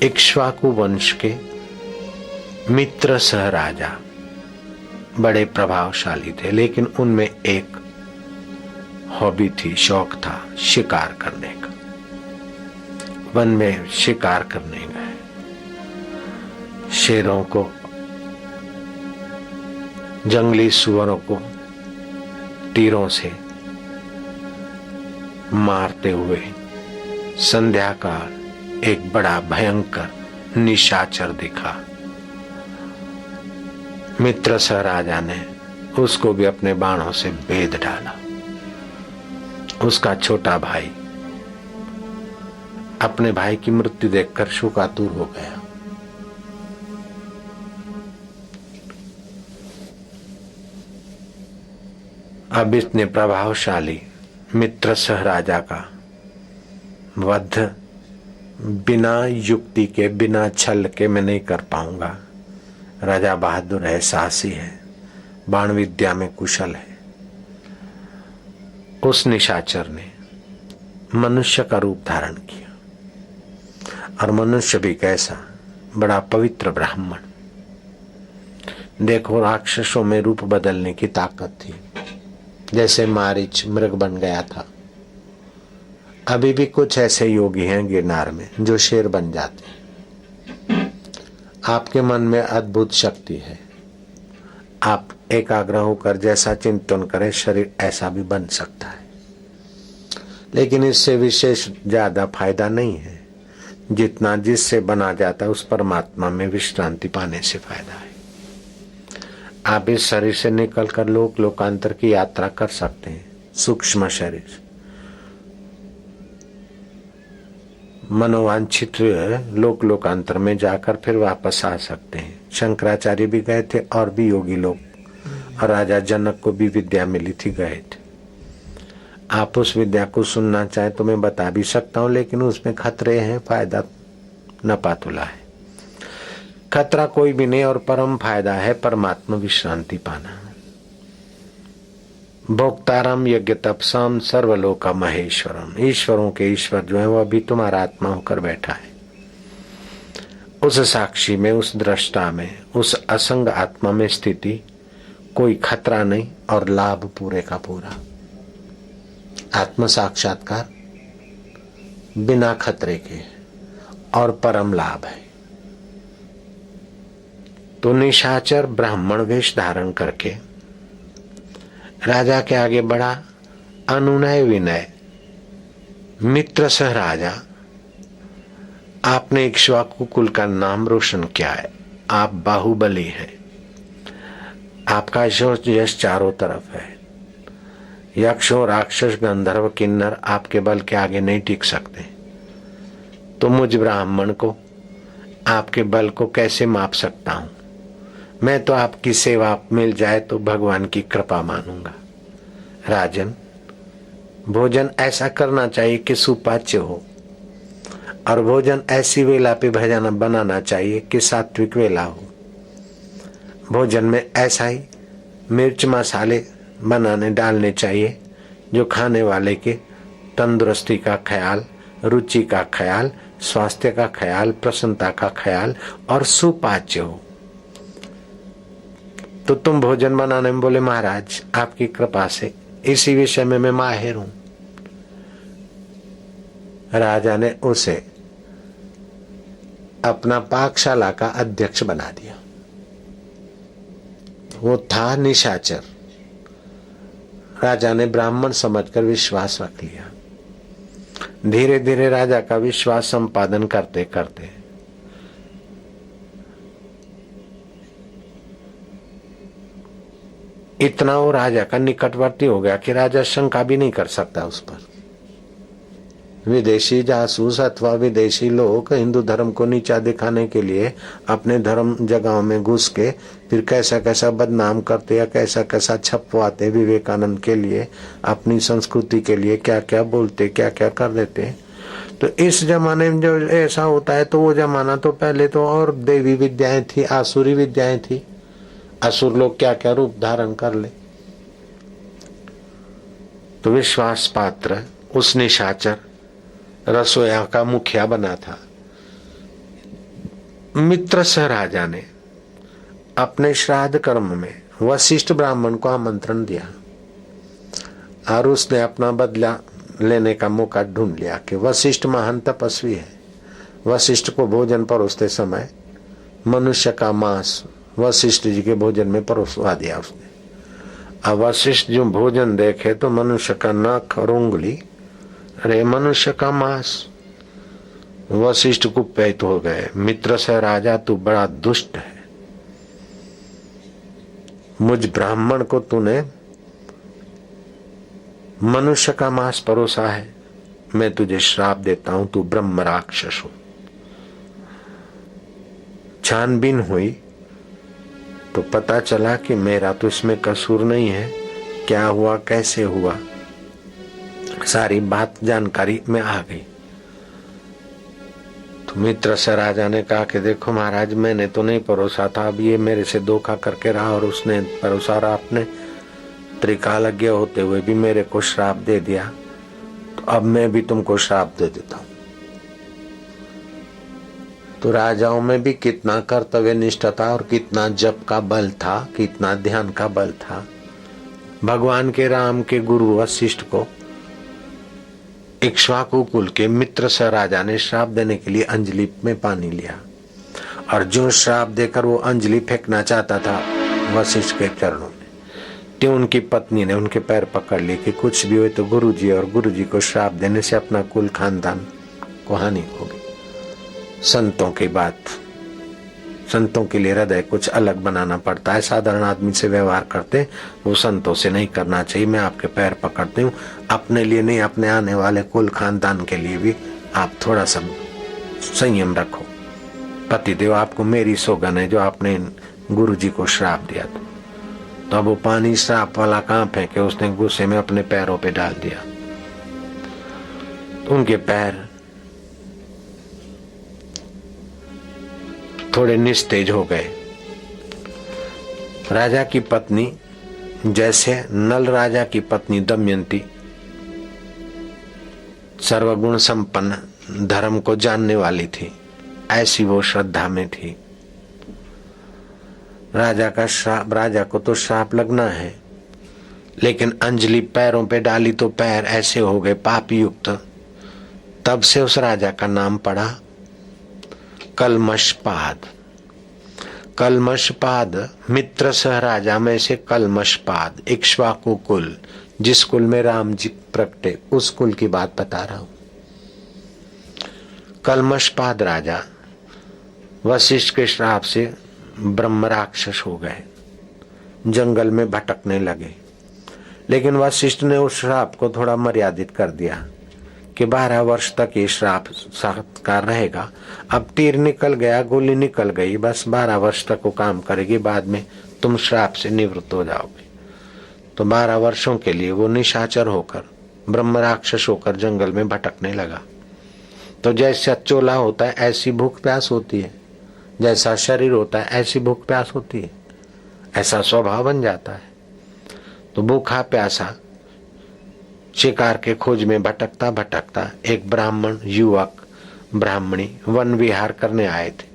इक्ष्वाकु वंश के मित्र सह राजा बड़े प्रभावशाली थे, लेकिन उनमें एक हॉबी थी, शौक था शिकार करने का। वन में शिकार करने गए, शेरों को, जंगली सुअरों को तीरों से मारते हुए संध्या काल एक बड़ा भयंकर निशाचर दिखा। मित्र सह राजा ने उसको भी अपने बाणों से भेद डाला। उसका छोटा भाई अपने भाई की मृत्यु देखकर शोकातुर हो गया। अब इतने प्रभावशाली मित्र सह राजा का वध बिना युक्ति के, बिना छल के मैं नहीं कर पाऊंगा। राजा बहादुर है, साहसी है, बाण विद्या में कुशल है। उस निशाचर ने मनुष्य का रूप धारण किया, और मनुष्य भी कैसा, बड़ा पवित्र ब्राह्मण। देखो, राक्षसों में रूप बदलने की ताकत थी। जैसे मारीच मृग बन गया था, अभी भी कुछ ऐसे योगी हैं गिरनार में जो शेर बन जाते हैं। आपके मन में अद्भुत शक्ति है, आप एकाग्र होकर जैसा चिंतन करें शरीर ऐसा भी बन सकता है, लेकिन इससे विशेष ज्यादा फायदा नहीं है जितना जिससे बना जाता है उस परमात्मा में विश्रांति पाने से फायदा है। आप इस शरीर से निकलकर लोक लोकांतर की यात्रा कर सकते हैं, सूक्ष्म शरीर, मनोवांछित लोक लोकांतर में जाकर फिर वापस आ सकते हैं। शंकराचार्य भी गए थे और भी योगी लोग, और राजा जनक को भी विद्या मिली थी, गए थे। आप उस विद्या को सुनना चाहे तो मैं बता भी सकता हूं, लेकिन उसमें खतरे हैं, फायदा न पातुला है। खतरा कोई भी नहीं और परम फायदा है परमात्मा विश्रांति पाना। भोक्तारम यज्ञ तपसाम सर्वलोका महेश्वरम, ईश्वरों के ईश्वर जो है वह अभी तुम्हारा आत्मा होकर बैठा है। उस साक्षी में, उस दृष्टा में, उस असंग आत्मा में स्थिति, कोई खतरा नहीं और लाभ पूरे का पूरा। आत्म साक्षात्कार बिना खतरे के और परम लाभ है। तो निशाचर ब्राह्मण वेश धारण करके राजा के आगे बढ़ा। अनुनय विनय, मित्र सह राजा, आपने इक्ष्वाकु कुल का नाम रोशन किया है, आप बाहुबली हैं, आपका यश चारों तरफ है। यक्षों, राक्षस, गंधर्व, किन्नर आपके बल के आगे नहीं टिक सकते। तो मुझ ब्राह्मण को, आपके बल को कैसे माप सकता हूं? मैं तो आपकी सेवा मिल जाए तो भगवान की कृपा मानूंगा। राजन, भोजन ऐसा करना चाहिए कि सुपाच्य हो, और भोजन ऐसी वेला पे भजन बनाना चाहिए कि सात्विक वेला हो। भोजन में ऐसा ही मिर्च मसाले बनाने डालने चाहिए जो खाने वाले के तंदुरुस्ती का ख्याल, रुचि का ख्याल, स्वास्थ्य का ख्याल, प्रसन्नता का ख्याल और सुपाच्य हो। तो तुम भोजन बनाने में बोले, महाराज आपकी कृपा से इसी विषय में मैं माहिर हूं। राजा ने उसे अपना पाकशाला का अध्यक्ष बना दिया। वो था निशाचर। राजा ने ब्राह्मण समझकर विश्वास रख लिया। धीरे धीरे राजा का विश्वास संपादन करते करते इतना वो राजा का निकटवर्ती हो गया कि राजा शंका भी नहीं कर सकता उस पर। विदेशी जासूस अथवा विदेशी लोग हिंदू धर्म को नीचा दिखाने के लिए अपने धर्म जगहों में घुस के फिर कैसा कैसा बदनाम करते या कैसा कैसा छपवाते, विवेकानंद के लिए, अपनी संस्कृति के लिए क्या क्या बोलते, क्या क्या कर देते। तो इस जमाने में जो ऐसा होता है, तो वो जमाना तो पहले तो और देवी विद्याएं थी, आसुरी विद्याएं थी। असुर लोग क्या क्या रूप धारण कर ले। तो विश्वास पात्र उस निशाचर रसोया का मुखिया बना था। मित्रस राजा ने अपने श्राद्ध कर्म में वशिष्ठ ब्राह्मण को आमंत्रण दिया और उसने अपना बदला लेने का मौका ढूंढ लिया कि वशिष्ठ महान तपस्वी है। वशिष्ठ को भोजन परोसते समय मनुष्य का मांस वशिष्ठ जी के भोजन में परोसवा दिया उसने। अब वशिष्ठ जो भोजन देखे तो मनुष्य का नाक और उंगली, अरे मनुष्य का मांस। वशिष्ठ कुपित हो गए, मित्र से राजा तू बड़ा दुष्ट है, मुझ ब्राह्मण को तूने मनुष्य का मांस परोसा है, मैं तुझे श्राप देता हूं, तू ब्रह्म राक्षस हो। छानबीन हुई तो पता चला कि मेरा तो इसमें कसूर नहीं है, क्या हुआ कैसे हुआ सारी बात जानकारी में आ गई। तो मित्र से राजा ने कहा कि देखो महाराज, मैंने तो नहीं परोसा था, अब ये मेरे से धोखा करके रहा और उसने परोसा रहा, आपने त्रिकालज्ञ होते हुए भी मेरे को श्राप दे दिया, तो अब मैं भी तुमको श्राप दे देता हूं। तो राजाओं में भी कितना कर्तव्य निष्ठा था और कितना जप का बल था, कितना ध्यान का बल था। भगवान के राम के गुरु वशिष्ठ को इक्ष्वाकु कुल के मित्र से राजा ने श्राप देने के लिए अंजलि में पानी लिया और जो श्राप देकर वो अंजलि फेंकना चाहता था वशिष्ठ के चरणों में, तो उनकी पत्नी ने उनके पैर पकड़ लिए कि कुछ भी हो तो गुरुजी और गुरुजी को श्राप देने से अपना कुल खानदान को हानि होगी। संतों की बात, संतों के लिए हृदय कुछ अलग बनाना पड़ता है, साधारण आदमी से व्यवहार करते वो संतों से नहीं करना चाहिए। मैं आपके पैर पकड़ती हूँ, अपने लिए नहीं अपने आने वाले कुल खानदान के लिए भी आप थोड़ा सा संयम रखो। पतिदेव आपको मेरी सौगंध है जो आपने गुरुजी को श्राप दिया था। तो अब वो पानी श्राप वाला कहां फेंके, उसने गुस्से में अपने पैरों पे डाल दिया। तो उनके पैर थोड़े निस्तेज हो गए। राजा की पत्नी जैसे नल राजा की पत्नी दमयंती सर्वगुण संपन्न धर्म को जानने वाली थी, ऐसी वो श्रद्धा में थी। राजा का श्राप, राजा को तो श्राप लगना है, लेकिन अंजलि पैरों पे डाली तो पैर ऐसे हो गए पाप युक्त। तब से उस राजा का नाम पड़ा कलमशपाद। कलमशपाद मित्र सह राजा में से कलमशपाद इक्ष्वाकु कुल, जिस कुल में राम जी प्रकटे उस कुल की बात बता रहा हूं। कलमशपाद राजा वशिष्ठ के श्राप से ब्रह्म राक्षस हो गए, जंगल में भटकने लगे। लेकिन वशिष्ठ ने उस श्राप को थोड़ा मर्यादित कर दिया कि 12 वर्ष तक ये श्राप साक्षात्कार रहेगा। अब तीर निकल गया, गोली निकल गई, बस 12 वर्ष तक वो काम करेगी, बाद में तुम श्राप से निवृत्त हो जाओगे। तो 12 वर्षों के लिए वो निशाचर होकर ब्रह्म राक्षस होकर जंगल में भटकने लगा। तो जैसा चोला होता है ऐसी भूख प्यास होती है, जैसा शरीर होता है ऐसी भूख प्यास होती है, ऐसा स्वभाव बन जाता है। तो भूखा प्यासा शिकार के खोज में भटकता भटकता एक ब्राह्मण युवक ब्राह्मणी वन विहार करने आए थे।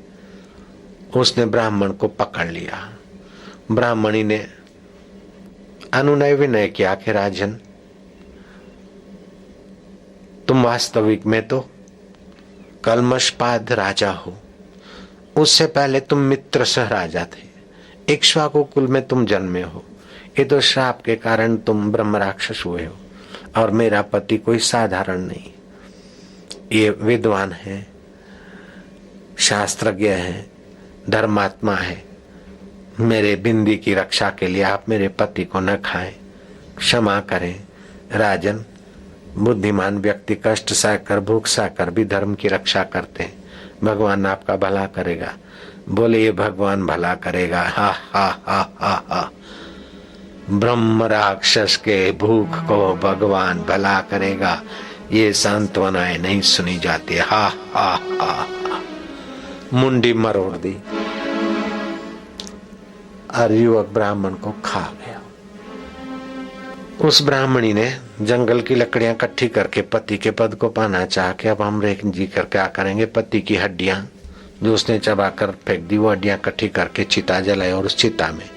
उसने ब्राह्मण को पकड़ लिया। ब्राह्मणी ने अनुनय विनय किया कि राजन, तुम वास्तविक में तो कलमशपाद राजा हो, उससे पहले तुम मित्र सह राजा थे, इक्ष्वाकु कुल में तुम जन्मे हो, ये तो श्राप के कारण तुम ब्रह्म राक्षस हुए हो। और मेरा पति कोई साधारण नहीं, ये विद्वान है, शास्त्रज्ञ है, धर्मात्मा है। मेरे बिंदी की रक्षा के लिए आप मेरे पति को न खाएं, क्षमा करें राजन। बुद्धिमान व्यक्ति कष्ट सहकर भूख सहकर भी धर्म की रक्षा करते हैं, भगवान आपका भला करेगा। बोले ये भगवान भला करेगा, हा हा हा हा हा। ब्रह्म राक्षस के भूख को भगवान भला करेगा, ये सांत्वनाएं नहीं सुनी जाती। हा हा हा। मुंडी मरोड़ दी और युवक ब्राह्मण को खा गया। उस ब्राह्मणी ने जंगल की लकड़ियां इकट्ठी करके पति के पद को पाना चाह के अब हम रेख जी कर क्या करेंगे, पति की हड्डियां जो उसने चबाकर फेंक दी, वो हड्डियां इकट्ठी करके चिता जलाई और उस चिता में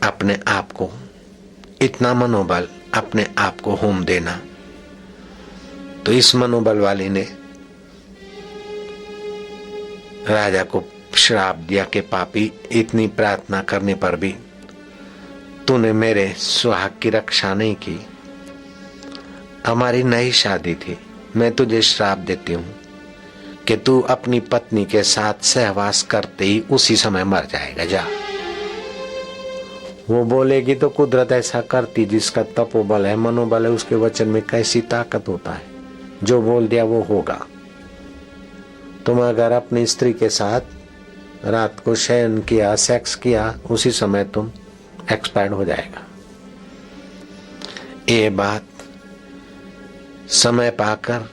अपने आप को, इतना मनोबल, अपने आप को होम देना। तो इस मनोबल वाली ने राजा को श्राप दिया कि पापी, इतनी प्रार्थना करने पर भी तूने मेरे सुहाग की रक्षा नहीं की। हमारी नई शादी थी, मैं तुझे श्राप देती हूं कि तू अपनी पत्नी के साथ सहवास करते ही उसी समय मर जाएगा। जा। वो बोलेगी तो कुदरत ऐसा करती, जिसका तपोबल है, मनोबल है, उसके वचन में कैसी ताकत होता है। जो बोल दिया वो होगा। तुम अगर अपनी स्त्री के साथ रात को शयन किया, सेक्स किया, उसी समय तुम एक्सपायर्ड हो जाएगा। ये बात समय पाकर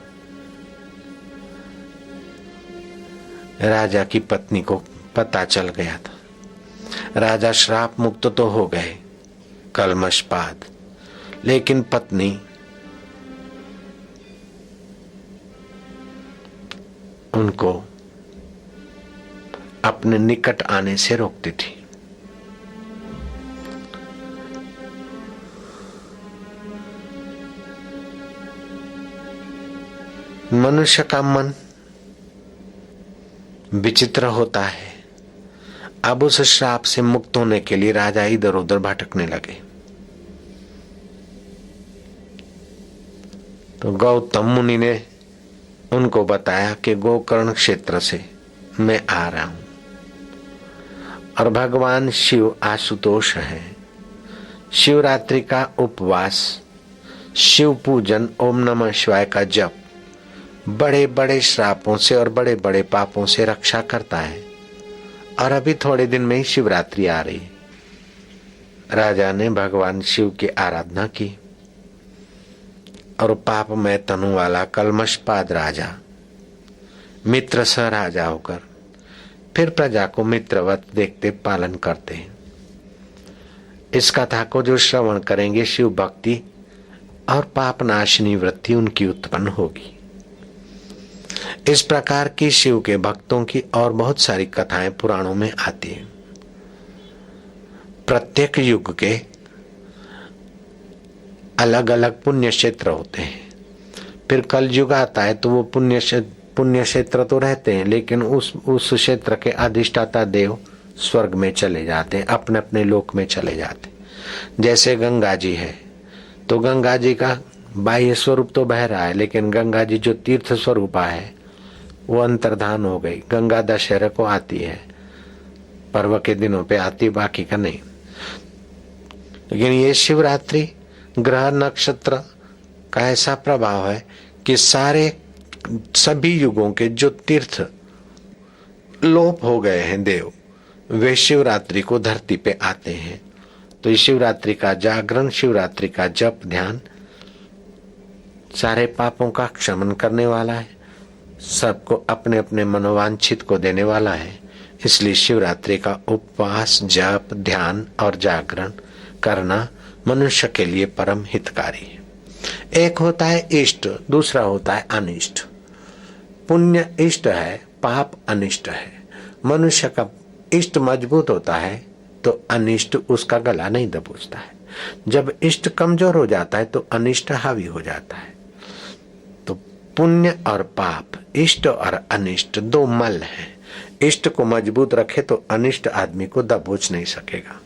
राजा की पत्नी को पता चल गया था। राजा श्राप मुक्त तो हो गए कलमशपात, लेकिन पत्नी उनको अपने निकट आने से रोकती थी। मनुष्य का मन विचित्र होता है। अब उस श्राप से मुक्त होने के लिए राजा इधर उधर भटकने लगे। तो गौतम मुनि ने उनको बताया कि गोकर्ण क्षेत्र से मैं आ रहा हूं और भगवान शिव आशुतोष है। शिवरात्रि का उपवास, शिव पूजन, ओम नमः शिवाय का जप बड़े बड़े श्रापों से और बड़े बड़े पापों से रक्षा करता है। और अभी थोड़े दिन में ही शिवरात्रि आ रही है। राजा ने भगवान शिव की आराधना की और पापमय तनु वाला कलमशपाद राजा मित्र स राजा होकर फिर प्रजा को मित्रवत देखते पालन करते हैं। इस कथा को जो श्रवण करेंगे, शिव भक्ति और पाप नाशनी वृत्ति उनकी उत्पन्न होगी। इस प्रकार की शिव के भक्तों की और बहुत सारी कथाएं पुराणों में आती हैं। प्रत्येक युग के अलग अलग पुण्य क्षेत्र होते हैं। फिर कल युग आता है तो वो पुण्य क्षेत्र तो रहते हैं, लेकिन उस क्षेत्र के अधिष्ठाता देव स्वर्ग में चले जाते हैं, अपने अपने लोक में चले जाते हैं। जैसे गंगा जी है तो गंगा जी का बाह्य स्वरूप तो बह रहा है, लेकिन गंगा जी जो तीर्थ स्वरूपा है वो अंतर्धान हो गई। गंगा दशहरा को आती है, पर्व के दिनों पे आती, बाकी का नहीं। लेकिन ये शिवरात्रि ग्रह नक्षत्र का ऐसा प्रभाव है कि सभी युगों के जो तीर्थ लोप हो गए हैं देव, वे शिवरात्रि को धरती पे आते हैं। तो इस शिवरात्रि का जागरण, शिवरात्रि का जप ध्यान सारे पापों का क्षमन करने वाला है, सबको अपने अपने मनोवांछित को देने वाला है। इसलिए शिवरात्रि का उपवास, जप, ध्यान और जागरण करना मनुष्य के लिए परम हितकारी है। एक होता है इष्ट, दूसरा होता है अनिष्ट। पुण्य इष्ट है, पाप अनिष्ट है। मनुष्य का इष्ट मजबूत होता है तो अनिष्ट उसका गला नहीं दबोचता है। जब इष्ट कमजोर हो जाता है तो अनिष्ट हावी हो जाता है। तो पुण्य और पाप, इष्ट और अनिष्ट दो मल हैं। इष्ट को मजबूत रखे तो अनिष्ट आदमी को दबोच नहीं सकेगा।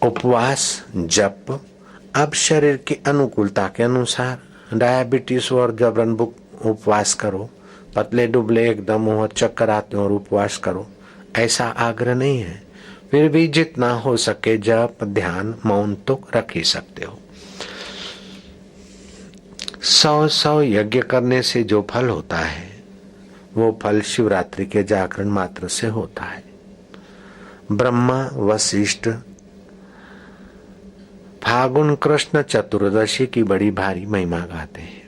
उपवास, जप, अब शरीर की अनुकूलता के अनुसार डायबिटीज और जबरन उपवास करो, पतले दुबले एकदम हो, चक्कर आते हो और उपवास करो, ऐसा आग्रह नहीं है। फिर भी जितना हो सके जप, ध्यान, मौन तो रख ही सकते हो। 100 यज्ञ करने से जो फल होता है वो फल शिवरात्रि के जागरण मात्र से होता है। ब्रह्मा, वशिष्ठ फागुन कृष्ण चतुर्दशी की बड़ी भारी महिमा गाते हैं।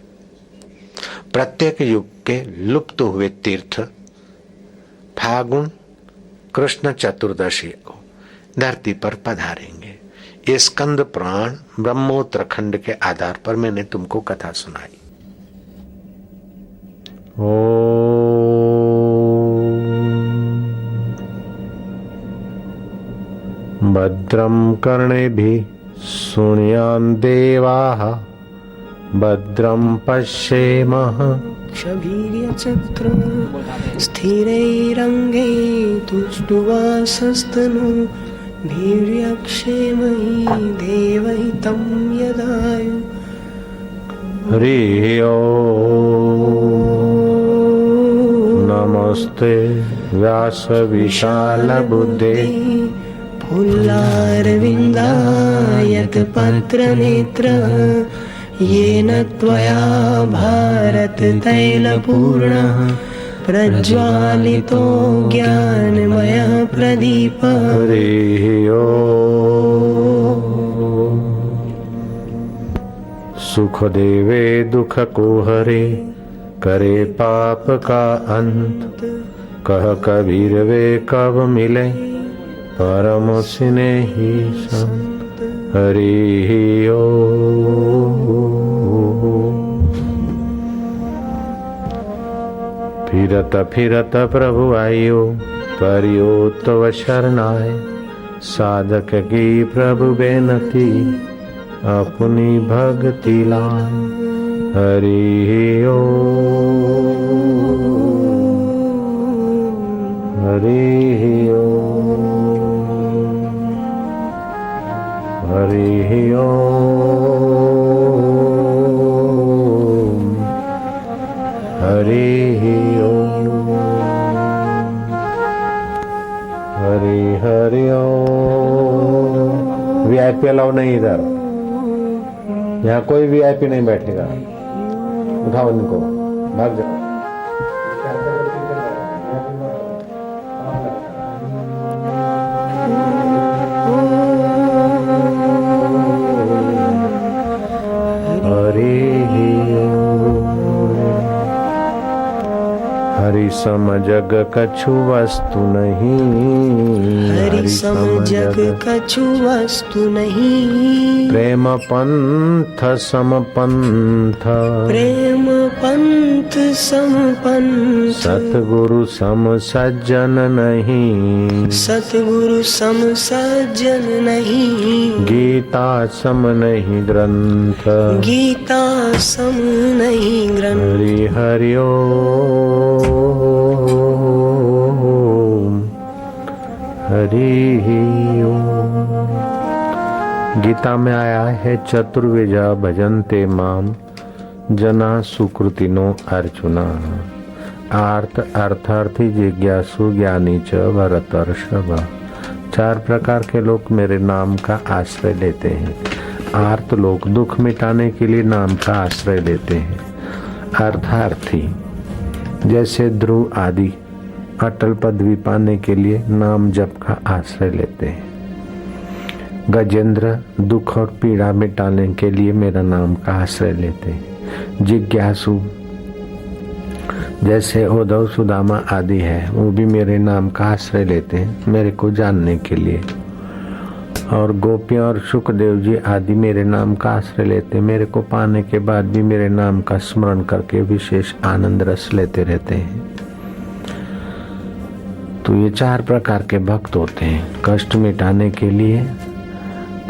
प्रत्येक युग के लुप्त हुए तीर्थ फागुन कृष्ण चतुर्दशी को धरती पर पधारेंगे। ये स्कंद पुराण ब्रह्मोत्तरखंड के आधार पर मैंने तुमको कथा सुनाई। ॐ भद्रं कर्णेभिः शृणुयान् देवाः भद्रं पश्येमः क्षवीर्यचक्रं स्थिरैरङ्गे तुष्टुवासस्तनु वीर्यक्षेमहि देवहितं यदायु हरिः ॐ नमस्ते व्यासविशालबुद्धे फुल्लारविन्दायतपत्रनेत्रः येन त्वया भारततैलपूर्णः प्रज्वालितो ज्ञानमयः प्रदीपः हरिः ॐ सुखदेवे दुख को हरे करे पाप का अंत कह कबीर वे कब मिले परम स्नेही संत हरिः ॐ फिरत फिरत प्रभु आयो परियो तव शरणाय साधक की प्रभु बेनती अपनी भक्ति लाए हरिः ॐ हरिः ॐ हरिः ॐ हरिः ॐ हरि हरि ॐ वीआईपी अलाउ नहीं इधर, यहाँ कोई वीआईपी नहीं बैठेगा। उठाओ इनको, भाग जाओ। हरि सम जग कछु वस्तु नहीं, हरि सम जग कछु वस्तु नहीं। प्रेम पंथ सम पंथ, प्रेम पंथ सम पंथ। सतगुरु सम सज्जन नहीं, सतगुरु सम सज्जन नहीं। गीता सम नहीं ग्रंथ, गीता सम नहीं ग्रंथ। हरि हरि ॐ हरिः ॐ। गीता में आया है चतुर्विजा भजन्ते माम जना सुकृतिनो अर्जुना। आर्त अर्थार्थी जिज्ञासु ज्ञानी च भरतर्षभ। चार प्रकार के लोग मेरे नाम का आश्रय लेते हैं। आर्त लोग दुख मिटाने के लिए नाम का आश्रय लेते हैं। अर्थार्थी जैसे ध्रुव आदि अटल पदवी पाने के लिए नाम जप का आश्रय लेते हैं। गजेंद्र दुख और पीड़ा मिटाने के लिए मेरा नाम का आश्रय लेते हैं। जिज्ञासु जैसे उद्धव सुदामा आदि है, वो भी मेरे नाम का आश्रय लेते हैं मेरे को जानने के लिए। और गोपियां और सुखदेव जी आदि मेरे नाम का आश्रय लेते हैं, मेरे को पाने के बाद भी मेरे नाम का स्मरण करके विशेष आनंद रस लेते रहते हैं। तो ये चार प्रकार के भक्त होते हैं। कष्ट मिटाने के लिए,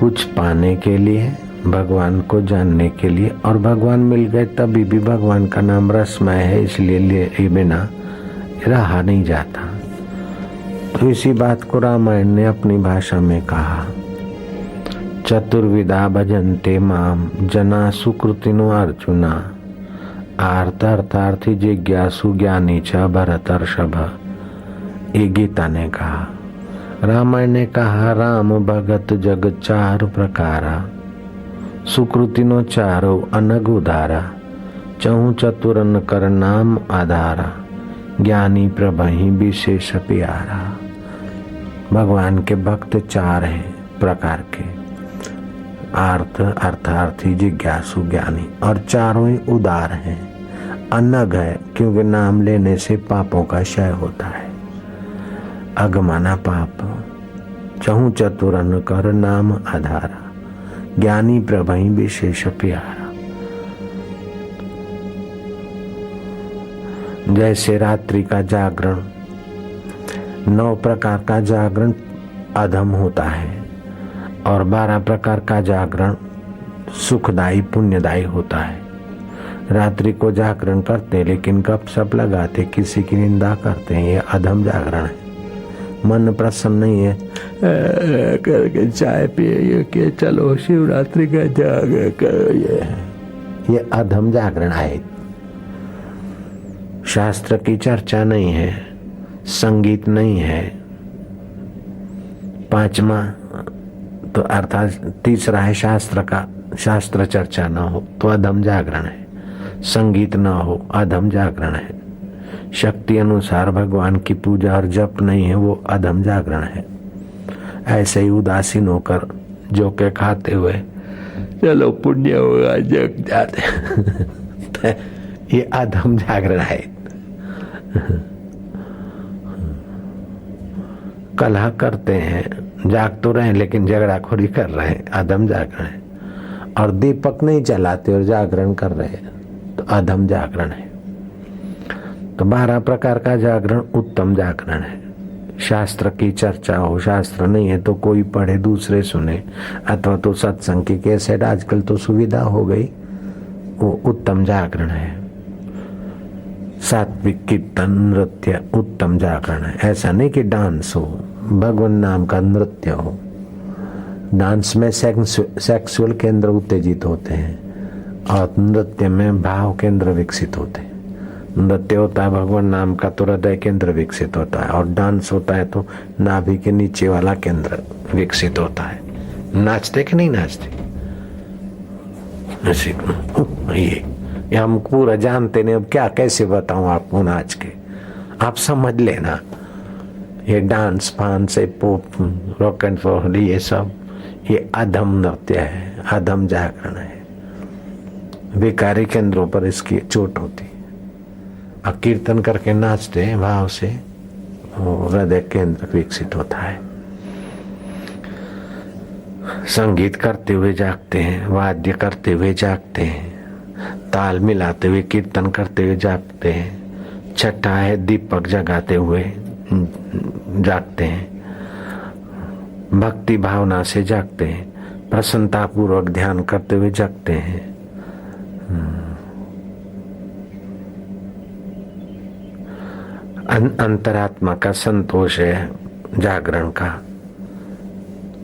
कुछ पाने के लिए, भगवान को जानने के लिए। और भगवान मिल गए तभी भी भगवान का नाम रसमय है, इसलिए लिए बिना रहा नहीं जाता। तो इसी बात को रामायण ने अपनी भाषा में कहा, चतुर्विधा भजन्ते माम जना सुकृतिनो अर्जुना। आर्त अर्थार्थी जिज्ञासु ज्ञानी च भरतर्षभ। ये गीता ने कहा। रामायण ने कहा, राम भगत जग चार प्रकारा, सुकृतिनो चारो अनग उदारा। चहु चतुरन कर नाम आधारा, ज्ञानी प्रभहि विशेष प्यारा। भगवान के भक्त चार हैं प्रकार के, आर्त अर्थार्थी जिज्ञासु ज्ञानी। और चारों ही उदार हैं। अनग है क्योंकि नाम लेने से पापों का क्षय होता है। अगमाना पाप। चहु चतुरन कर नाम आधारा, ज्ञानी प्रभहि विशेष प्यारा। जैसे रात्रि का जागरण, 9 प्रकार का जागरण अधम होता है और 12 प्रकार का जागरण सुखदायी पुण्यदायी होता है। रात्रि को जागरण करते लेकिन गपशप लगाते, किसी की निंदा करते हैं, ये अधम जागरण है। मन प्रसन्न नहीं है करके चाय पिए के चलो शिवरात्रि का जागरण करो, ये अधम जागरण है। शास्त्र की चर्चा नहीं है, संगीत नहीं है, 5वां तो अर्थात तीसरा है शास्त्र चर्चा न हो तो अधम जागरण है, संगीत न हो अधम जागरण है, शक्ति अनुसार भगवान की पूजा और जप नहीं है वो अधम जागरण है। ऐसे ही उदासीन होकर जो के खाते हुए चलो पुण्य होगा जग जाते ये अधम जागरण है। कलह करते हैं, जाग तो रहे लेकिन झगड़ाखोरी कर रहे हैं, अधम जागरण है। और दीपक नहीं जलाते और जागरण कर रहे हैं तो अधम जागरण है। तो 12 प्रकार का जागरण उत्तम जागरण है। शास्त्र की चर्चा हो, शास्त्र नहीं है तो कोई पढ़े दूसरे सुने, अथवा तो सत्संग की कैसेट, आजकल तो सुविधा हो गई, वो उत्तम जागरण है। सात्विक कीर्तन नृत्य उत्तम जागरण है। ऐसा नहीं कि डांस हो, भगवान नाम का नृत्य हो। डांस में सेक्सुअल केंद्र उत्तेजित होते हैं और नृत्य में भाव केंद्र विकसित होते हैं। नृत्य होता है भगवान नाम का तो हृदय केंद्र विकसित होता है, और डांस होता है तो नाभि के नीचे वाला केंद्र विकसित होता है। नाचते कि नहीं नाचते? ये हम पूरा जानते नहीं, अब क्या कैसे बताऊं आपको नाच के, आप समझ लेना। ये डांस फांस पोप रॉक एंड रोल ये सब ये अधम नृत्य है, अधम जागरण है। विकारी केंद्रों पर इसकी चोट होती है। और कीर्तन करके नाचते हैं भाव से, हृदय केंद्र विकसित होता है। संगीत करते हुए जागते हैं, वाद्य करते हुए जागते हैं, ताल मिलाते हुए कीर्तन करते हुए जागते हैं। छठा है दीपक जगाते हुए जागते हैं, भक्ति भावना से जागते हैं, प्रसन्नता पूर्वक ध्यान करते हुए जागते हैं। अंतरात्मा का संतोष है जागरण का,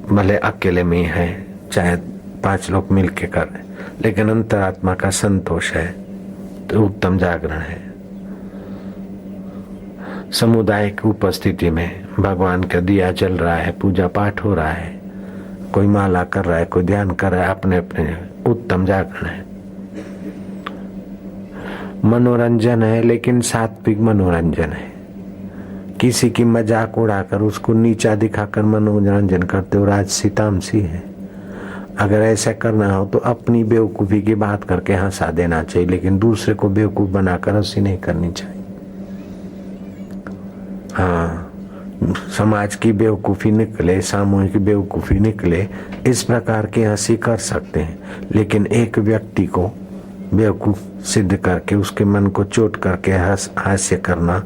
भले अकेले में है चाहे 5 लोग मिलके कर रहे, लेकिन अंतरात्मा का संतोष है तो उत्तम जागरण है। समुदाय की उपस्थिति में भगवान का दिया जल रहा है, पूजा पाठ हो रहा है, कोई माला कर रहा है, कोई ध्यान कर रहा है, अपने अपने उत्तम जागरण है। मनोरंजन है लेकिन सात्विक मनोरंजन है। किसी की मजाक उड़ाकर उसको नीचा दिखाकर मनोरंजन करते हो, राजसी तामसी है। अगर ऐसा करना हो तो अपनी बेवकूफी की बात करके हंसा देना चाहिए, लेकिन दूसरे को बेवकूफ बनाकर हंसी नहीं करनी चाहिए। हाँ, समाज की बेवकूफी निकले, सामूहिक बेवकूफी निकले, इस प्रकार की हंसी कर सकते हैं, लेकिन एक व्यक्ति को बेवकूफ सिद्ध करके उसके मन को चोट करके हास्य करना,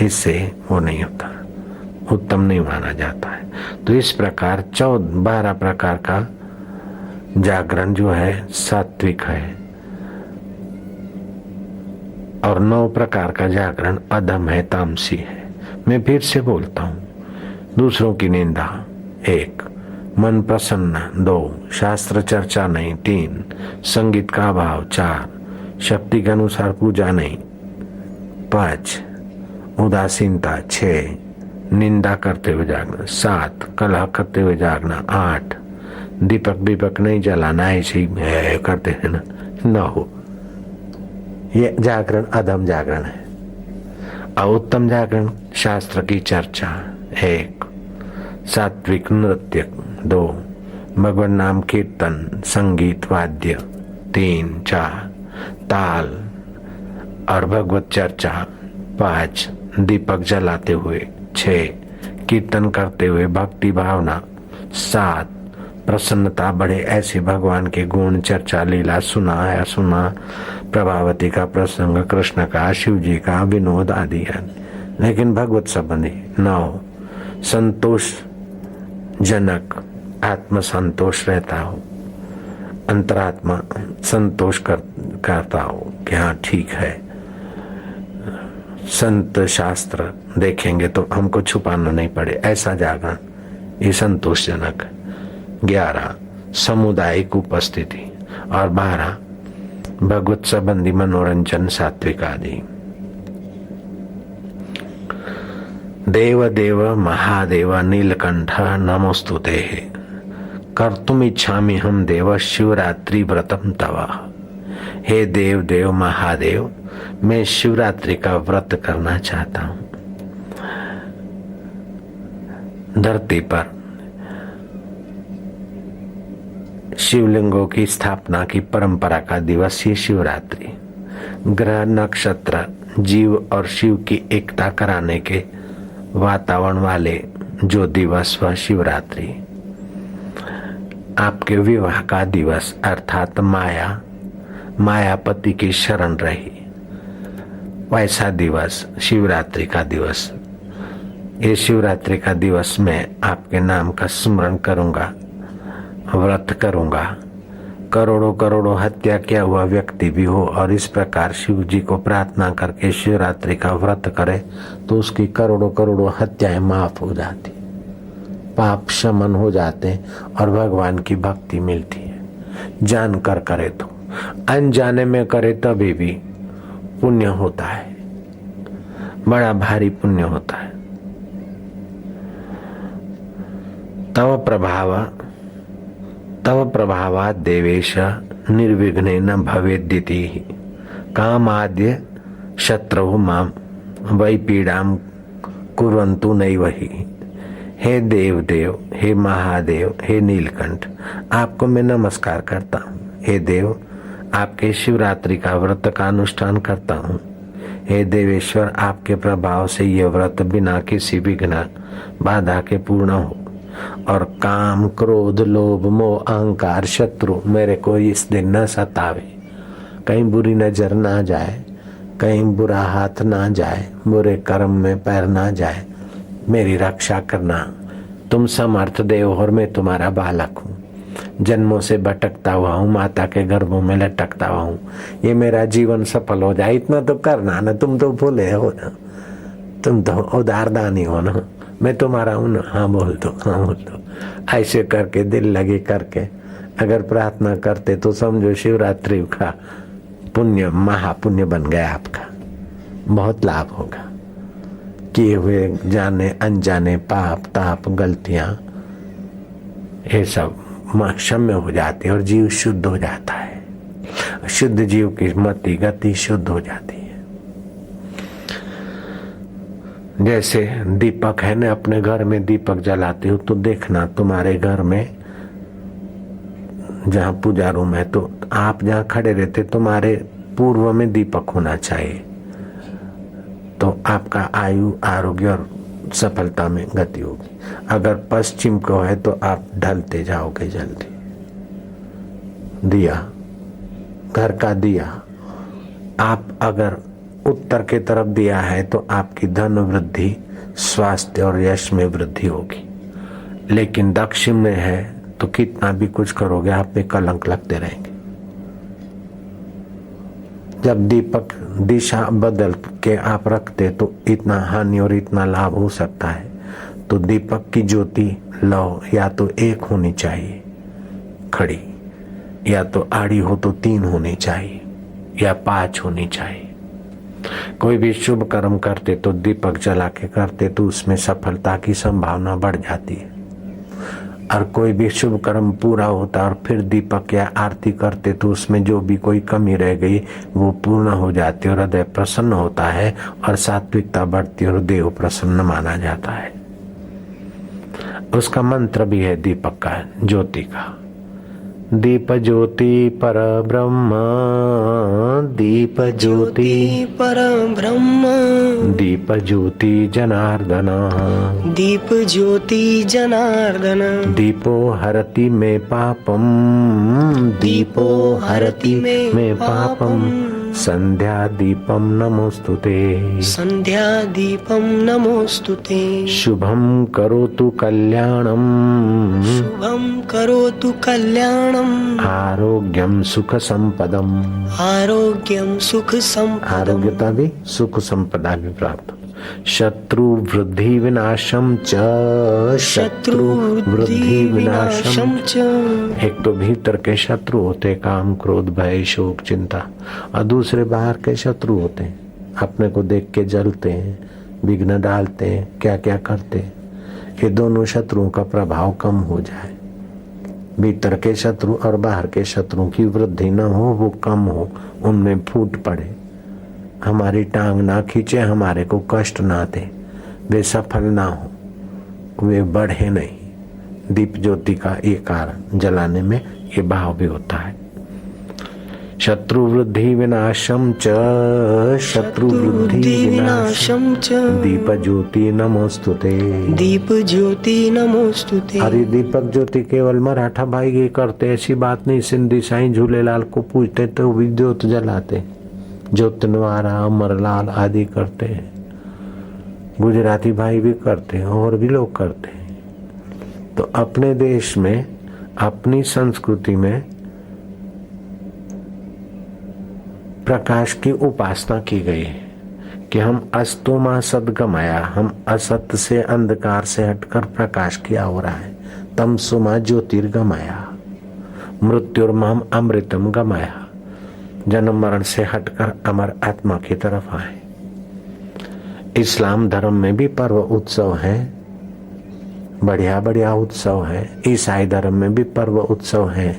इससे वो नहीं होता, उत्तम नहीं माना जाता है। तो इस प्रकार 12 प्रकार का जागरण जो है सात्विक है, और 9 प्रकार का जागरण अधम है, तामसी है। मैं फिर से बोलता हूं, दूसरों की निंदा 1, मन प्रसन्न 2, शास्त्र चर्चा नहीं 3, संगीत का अभाव 4, शक्ति के अनुसार पूजा नहीं 5, उदासीनता 6, निंदा करते हुए जागना 7, कलह करते हुए जागना 8, दीपक नहीं जलाना, ऐसे ही करते हैं न हो, ये जागरण अधम जागरण है। और उत्तम जागरण शास्त्र की चर्चा 1, सात्विक नृत्य 2, भगवान नाम कीर्तन संगीत वाद्य 3 4, ताल और भगवत चर्चा 5, दीपक जलाते हुए 6, कीर्तन करते हुए भक्ति भावना 7, प्रसन्नता बढ़े, ऐसे भगवान के गुण चर्चा लीला सुना प्रभावती का प्रसंग, कृष्ण का, शिव जी का, विनोद आदि। लेकिन भगवत संबंधी न हो, संतोष जनक आत्म संतोष रहता हो, अंतरात्मा संतोष करता हो कि हाँ ठीक है। संत शास्त्र देखेंगे तो हमको छुपाना नहीं पड़े, ऐसा जागरण, ये संतोषजनक। 11 सामुदायिक उपस्थिति और 12 भगवत संबंधी मनोरंजन सात्विक आदि। देव देव महादेव नीलकंठ नमोस्तुते कर्तुम इच्छामि हम देव शिवरात्रि व्रतम तवा। हे देव देव महादेव, मैं शिवरात्रि का व्रत करना चाहता हूं। धरती पर शिवलिंगों की स्थापना की परंपरा का दिवस ये शिवरात्रि, ग्रह नक्षत्र जीव और शिव की एकता कराने के वातावरण वाले जो दिवस वह शिवरात्रि। आपके विवाह का दिवस अर्थात मायापति की शरण रही, वैसा दिवस शिवरात्रि का दिवस। ये शिवरात्रि का दिवस मैं आपके नाम का स्मरण करूंगा, व्रत करूंगा। करोड़ों करोड़ों हत्या किया हुआ व्यक्ति भी हो और इस प्रकार शिव जी को प्रार्थना करके शिवरात्रि का व्रत करे तो उसकी करोड़ों करोड़ों हत्याएं माफ हो जाती, पाप शमन हो जाते और भगवान की भक्ति मिलती है। जानकर करे तो, अनजाने में करे तभी भी पुण्य होता है, बड़ा भारी पुण्य होता है। तव प्रभावात् देवेश निर्विघ्नेन भवेद्दिति कामाद्य शत्रु माम वै पीड़ाम कुर्वन्तु नैवहि। हे देव देव, हे महादेव, हे नीलकंठ, आपको मैं नमस्कार करता हूँ। हे देव, आपके शिवरात्रि का व्रत का अनुष्ठान करता हूँ। हे देवेश्वर, आपके प्रभाव से यह व्रत बिना किसी विघ्न बाधा के पूर्ण हो और काम क्रोध लोभ मोह अहंकार शत्रु मेरे को इस दिन न सतावे, कहीं बुरी नजर ना जाए, कहीं बुरा हाथ ना जाए, बुरे कर्म में पैर ना जाए, मेरी रक्षा करना। तुम समर्थ देव और मैं तुम्हारा बालक हूँ, जन्मों से भटकता हुआ हूँ, माता के गर्भों में लटकता हुआ हूँ। ये मेरा जीवन सफल हो जाए इतना तो करना ना। तुम तो भूले हो ना, तुम तो उदारदानी हो ना, मैं तुम्हारा हूं ना। हाँ बोल दो, हाँ बोल दो। ऐसे करके दिल लगे करके अगर प्रार्थना करते तो समझो शिवरात्रि का पुण्य महापुण्य बन गया आपका। बहुत लाभ होगा। किए हुए जाने अनजाने पाप ताप गलतियां ये सब क्षम्य हो जाती है और जीव शुद्ध हो जाता है। शुद्ध जीव की मति गति शुद्ध हो जाती है। जैसे दीपक है ना, अपने घर में दीपक जलाते हो तो देखना तुम्हारे घर में जहाँ पूजा रूम है तो आप जहाँ खड़े रहते तुम्हारे पूर्व में दीपक होना चाहिए, तो आपका आयु आरोग्य और सफलता में गति होगी। अगर पश्चिम को है तो आप ढलते जाओगे जल्दी। दिया, घर का दिया, आप अगर उत्तर के तरफ दिया है तो आपकी धन वृद्धि स्वास्थ्य और यश में वृद्धि होगी। लेकिन दक्षिण में है तो कितना भी कुछ करोगे आप पे कलंक लगते रहेंगे। जब दीपक दिशा बदल के आप रखते तो इतना हानि और इतना लाभ हो सकता है। तो दीपक की ज्योति लो या तो एक होनी चाहिए खड़ी, या तो आड़ी हो तो 3 होनी चाहिए या 5 होनी चाहिए। कोई भी शुभ कर्म करते तो दीपक जला के करते तो उसमें सफलता की संभावना बढ़ जाती है। और कोई भी शुभ कर्म पूरा होता और फिर दीपक या आरती करते तो उसमें जो भी कोई कमी रह गई वो पूर्ण हो जाती और हृदय प्रसन्न होता है और सात्विकता बढ़ती और देव प्रसन्न माना जाता है। उसका मंत्र भी है दीपक का, ज्योति का। दीप ज्योति पर ब्रह्म, दीप ज्योति पर ब्रह्म, दीप ज्योति जनार्दन, दीप ज्योति जनार्दन, दीपो हरति मे पापम, दीपो हरति मे पापम, संध्या दीपम नमोस्तुते, संध्या दीपम नमोस्तुते, शुभम करोतु कल्याणम, शुभम करोतु कल्याणम, आरोग्यम सुख संपदम, आरोग्यम सुख संपदम, आरोग्यता भी सुख संपदा भी प्राप्त, शत्रु वृद्धि विनाशम च, शत्रु वृद्धि विनाशम च। एक तो भीतर के शत्रु होते काम क्रोध भय शोक चिंता, और दूसरे बाहर के शत्रु होते हैं, अपने को देख के जलते हैं, विघ्न डालते हैं, क्या क्या करते हैं। ये दोनों शत्रुओं का प्रभाव कम हो जाए, भीतर के शत्रु और बाहर के शत्रुओं की वृद्धि न हो, वो कम हो, उनमें फूट पड़े, हमारी टांग ना खींचे, हमारे को कष्ट ना दे, वे सफल ना हो, वे बढ़े नहीं। दीप ज्योति का ये कारण जलाने में ये भाव भी होता है। शत्रु वृद्धि विनाशम च, शत्रु वृद्धि विनाशम च, दीप ज्योति नमोस्तुते, दीप ज्योति नमोस्तुते। अरे दीपक ज्योति केवल मराठा भाई ही करते, ऐसी बात नहीं। सिंधी साईं झूलेलाल को पूछते तो भी ज्योत जलाते, ज्योतनवारा अमरलाल आदि करते हैं, गुजराती भाई भी करते हैं और भी लोग करते हैं। तो अपने देश में अपनी संस्कृति में प्रकाश की उपासना की गई है कि हम अस्तोमा सद्गमया, हम असत से अंधकार से हटकर प्रकाश किया हो रहा है। तमसुमा ज्योतिर्गमया, मृत्युर्माम अमृतम गमया, जन्म मरण से हटकर अमर आत्मा की तरफ आए। इस्लाम धर्म में भी पर्व उत्सव है, बढ़िया बढ़िया उत्सव है। ईसाई धर्म में भी पर्व उत्सव है।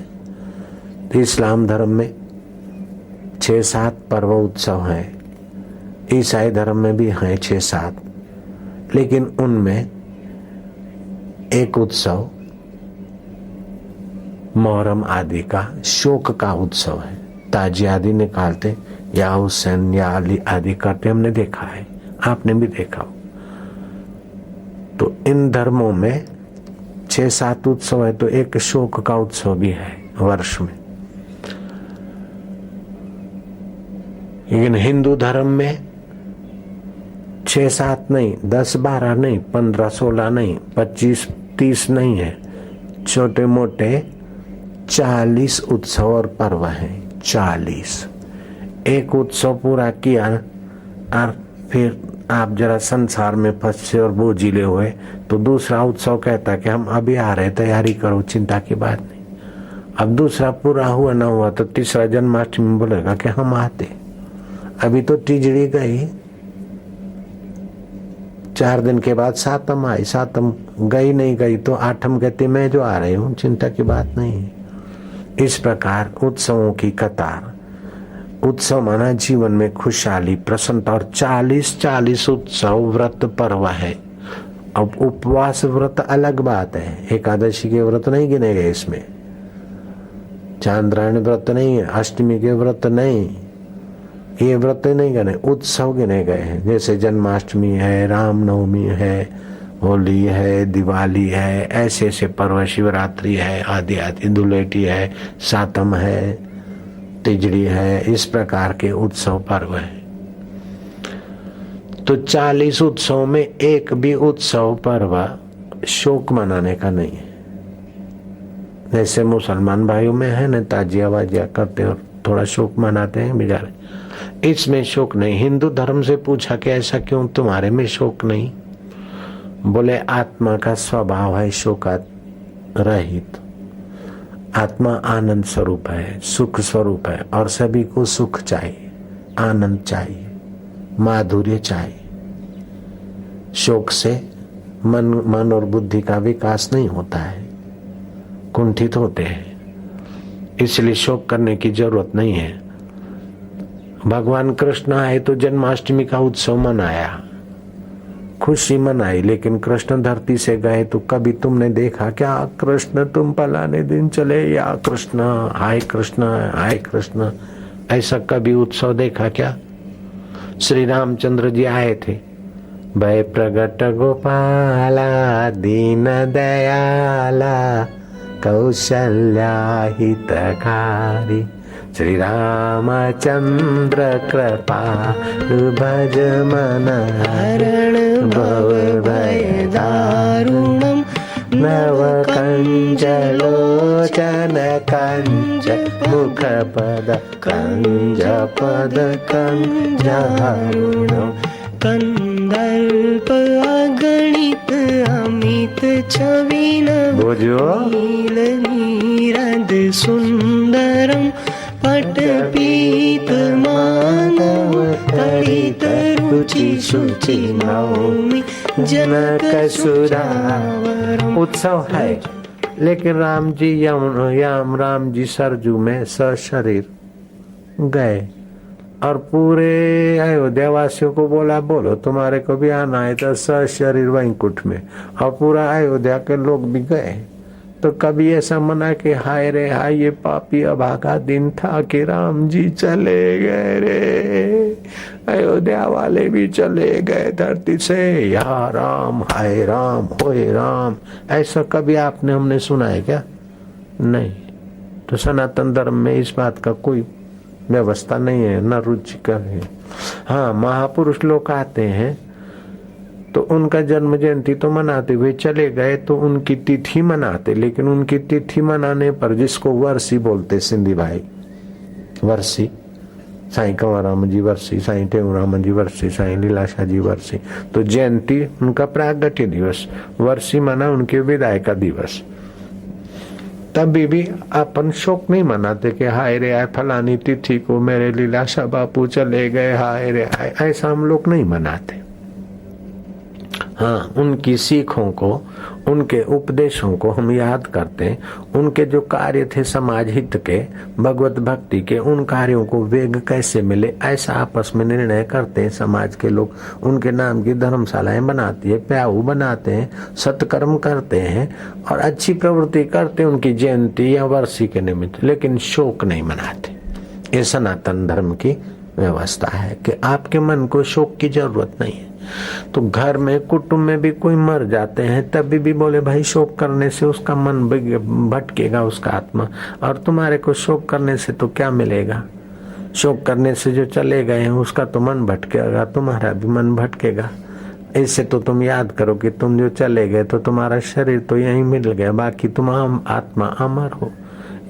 इस्लाम धर्म में 6-7 पर्व उत्सव है, ईसाई धर्म में भी हैं 6-7, लेकिन उनमें एक उत्सव मुहर्रम आदि का शोक का उत्सव है। ताजी आदि निकालते या हुसैन या अली आदि करते, हमने देखा है, आपने भी देखा हो। तो इन धर्मों में 6-7 उत्सव है, तो एक शोक का उत्सव भी है वर्ष में। लेकिन हिंदू धर्म में 6-7 नहीं, 10-12 नहीं, 15-16 नहीं, 25-30 नहीं है, छोटे मोटे 40 उत्सव और पर्व हैं। 40 एक उत्सव पूरा किया और फिर आप जरा संसार में फंसे और बोझिले हुए, तो दूसरा उत्सव कहता कि हम अभी आ रहे, तैयारी करो, चिंता की बात नहीं। अब दूसरा पूरा हुआ ना हुआ तो तीसरा जन्माष्टमी बोलेगा कि हम आते। अभी तो तीजड़ी गई, 4 दिन के बाद सातम आई, सातम गई नहीं गई तो आठम कहते मैं जो आ रही हूँ, चिंता की बात नहीं। इस प्रकार उत्सवों की कतार, उत्सव माना जीवन में खुशहाली प्रसन्नता, और 40 उत्सव व्रत पर्व है। अब उपवास व्रत अलग बात है, एकादशी के व्रत नहीं गिने गए इसमें, चांद्रायण व्रत नहीं है, अष्टमी के व्रत नहीं, ये व्रत नहीं गिने, उत्सव गिने गए हैं। जैसे जन्माष्टमी है, रामनवमी है, होली है, दिवाली है, ऐसे ऐसे पर्व, शिवरात्रि है, आदि आदि, धुलेटी है, सातम है, तिजड़ी है, इस प्रकार के उत्सव पर्व है। तो 40 उत्सव में एक भी उत्सव पर्व शोक मनाने का नहीं है। जैसे मुसलमान भाइयों में है न, ताजिया वाजिया करते और थोड़ा शोक मनाते हैं बेचारे, इसमें शोक नहीं। हिंदू धर्म से पूछा कि ऐसा क्यों तुम्हारे में शोक नहीं? बोले आत्मा का स्वभाव है शोकात रहित, आत्मा आनंद स्वरूप है, सुख स्वरूप है, और सभी को सुख चाहिए, आनंद चाहिए, माधुर्य चाहिए। शोक से मन और बुद्धि का विकास नहीं होता है, कुंठित होते हैं, इसलिए शोक करने की जरूरत नहीं है। भगवान कृष्ण आए तो जन्माष्टमी का उत्सव मनाया, खुशी मनाई, लेकिन कृष्ण धरती से गए तो कभी तुमने देखा क्या कृष्ण तुम फलाने दिन चले, या कृष्ण हाय कृष्ण हाय कृष्ण, ऐसा कभी उत्सव देखा क्या? श्री रामचंद्र जी आए थे, भय प्रगट गोपाला दीन दयाला कौशल्या हितकारी, श्री रामचंद्र कृपा भज मन हरण भव भय दारुणम नव कंज लोचन कंज मुख पद कंज पद कंज हरुणम, कंदर्प अगणित अमित छविन नील नीरद सुंदरम पट पीत मानव तड़ित रुचि शुचि नौमि जनक सुधावरम। उत्सव है, लेकिन राम जी राम जी सरजू में सशरीर गए और पूरे अयोध्या वासियों को बोला बोलो तुम्हारे को भी आना है तो सशरीर वैकुंठ में, और पूरा अयोध्या के लोग भी गए। तो कभी ऐसा मना कि हाय रे हाय ये पापी अभागा दिन था कि राम जी चले गए रे, अयोध्या वाले भी चले गए धरती से, या राम हाय राम होए राम, ऐसा कभी आपने हमने सुना है क्या? नहीं। तो सनातन धर्म में इस बात का कोई व्यवस्था नहीं है, न रुचि का है। हाँ, महापुरुष लोग आते हैं तो उनका जन्म जयंती तो मनाते हुए चले गए तो उनकी तिथि मनाते, लेकिन उनकी तिथि मनाने पर जिसको वर्षी बोलते सिंधी भाई, वर्षी, साईं कंवराम जी वर्षी, साईं टेऊराम जी वर्षी, साईं लीलाशाह जी वर्षी, तो जयंती उनका प्रागट्य दिवस, वर्षी माना उनके विदाई का दिवस। तभी भी अपन शोक नहीं मनाते कि हाय रे हाय फलानी तिथि को मेरे लीलाशाह बापू चले गए, हाय रे हाय, ऐसा हम लोग नहीं मनाते। हाँ, उनकी सीखों को, उनके उपदेशों को हम याद करते हैं, उनके जो कार्य थे समाज हित के, भगवत भक्ति के, उन कार्यों को वेग कैसे मिले ऐसा आपस में निर्णय करते हैं। समाज के लोग उनके नाम की धर्मशालाएं बनाती है, प्याऊ बनाते हैं, सत्कर्म करते हैं और अच्छी प्रवृत्ति करते हैं उनकी जयंती या वर्षी के निमित्त, लेकिन शोक नहीं मनाते। ये सनातन धर्म की व्यवस्था है कि आपके मन को शोक की जरूरत नहीं है। तो घर में कुटुंब में भी कोई मर जाते हैं तभी भी बोले भाई शोक करने से उसका मन भटकेगा, उसका आत्मा, और तुम्हारे को शोक करने से तो क्या मिलेगा? शोक करने से जो चले गए हैं उसका तो मन भटकेगा, तुम्हारा भी मन भटकेगा। इससे तो तुम याद करो कि तुम जो चले गए तो तुम्हारा शरीर तो यहीं मिल गया, बाकी तुम आत्मा अमर हो।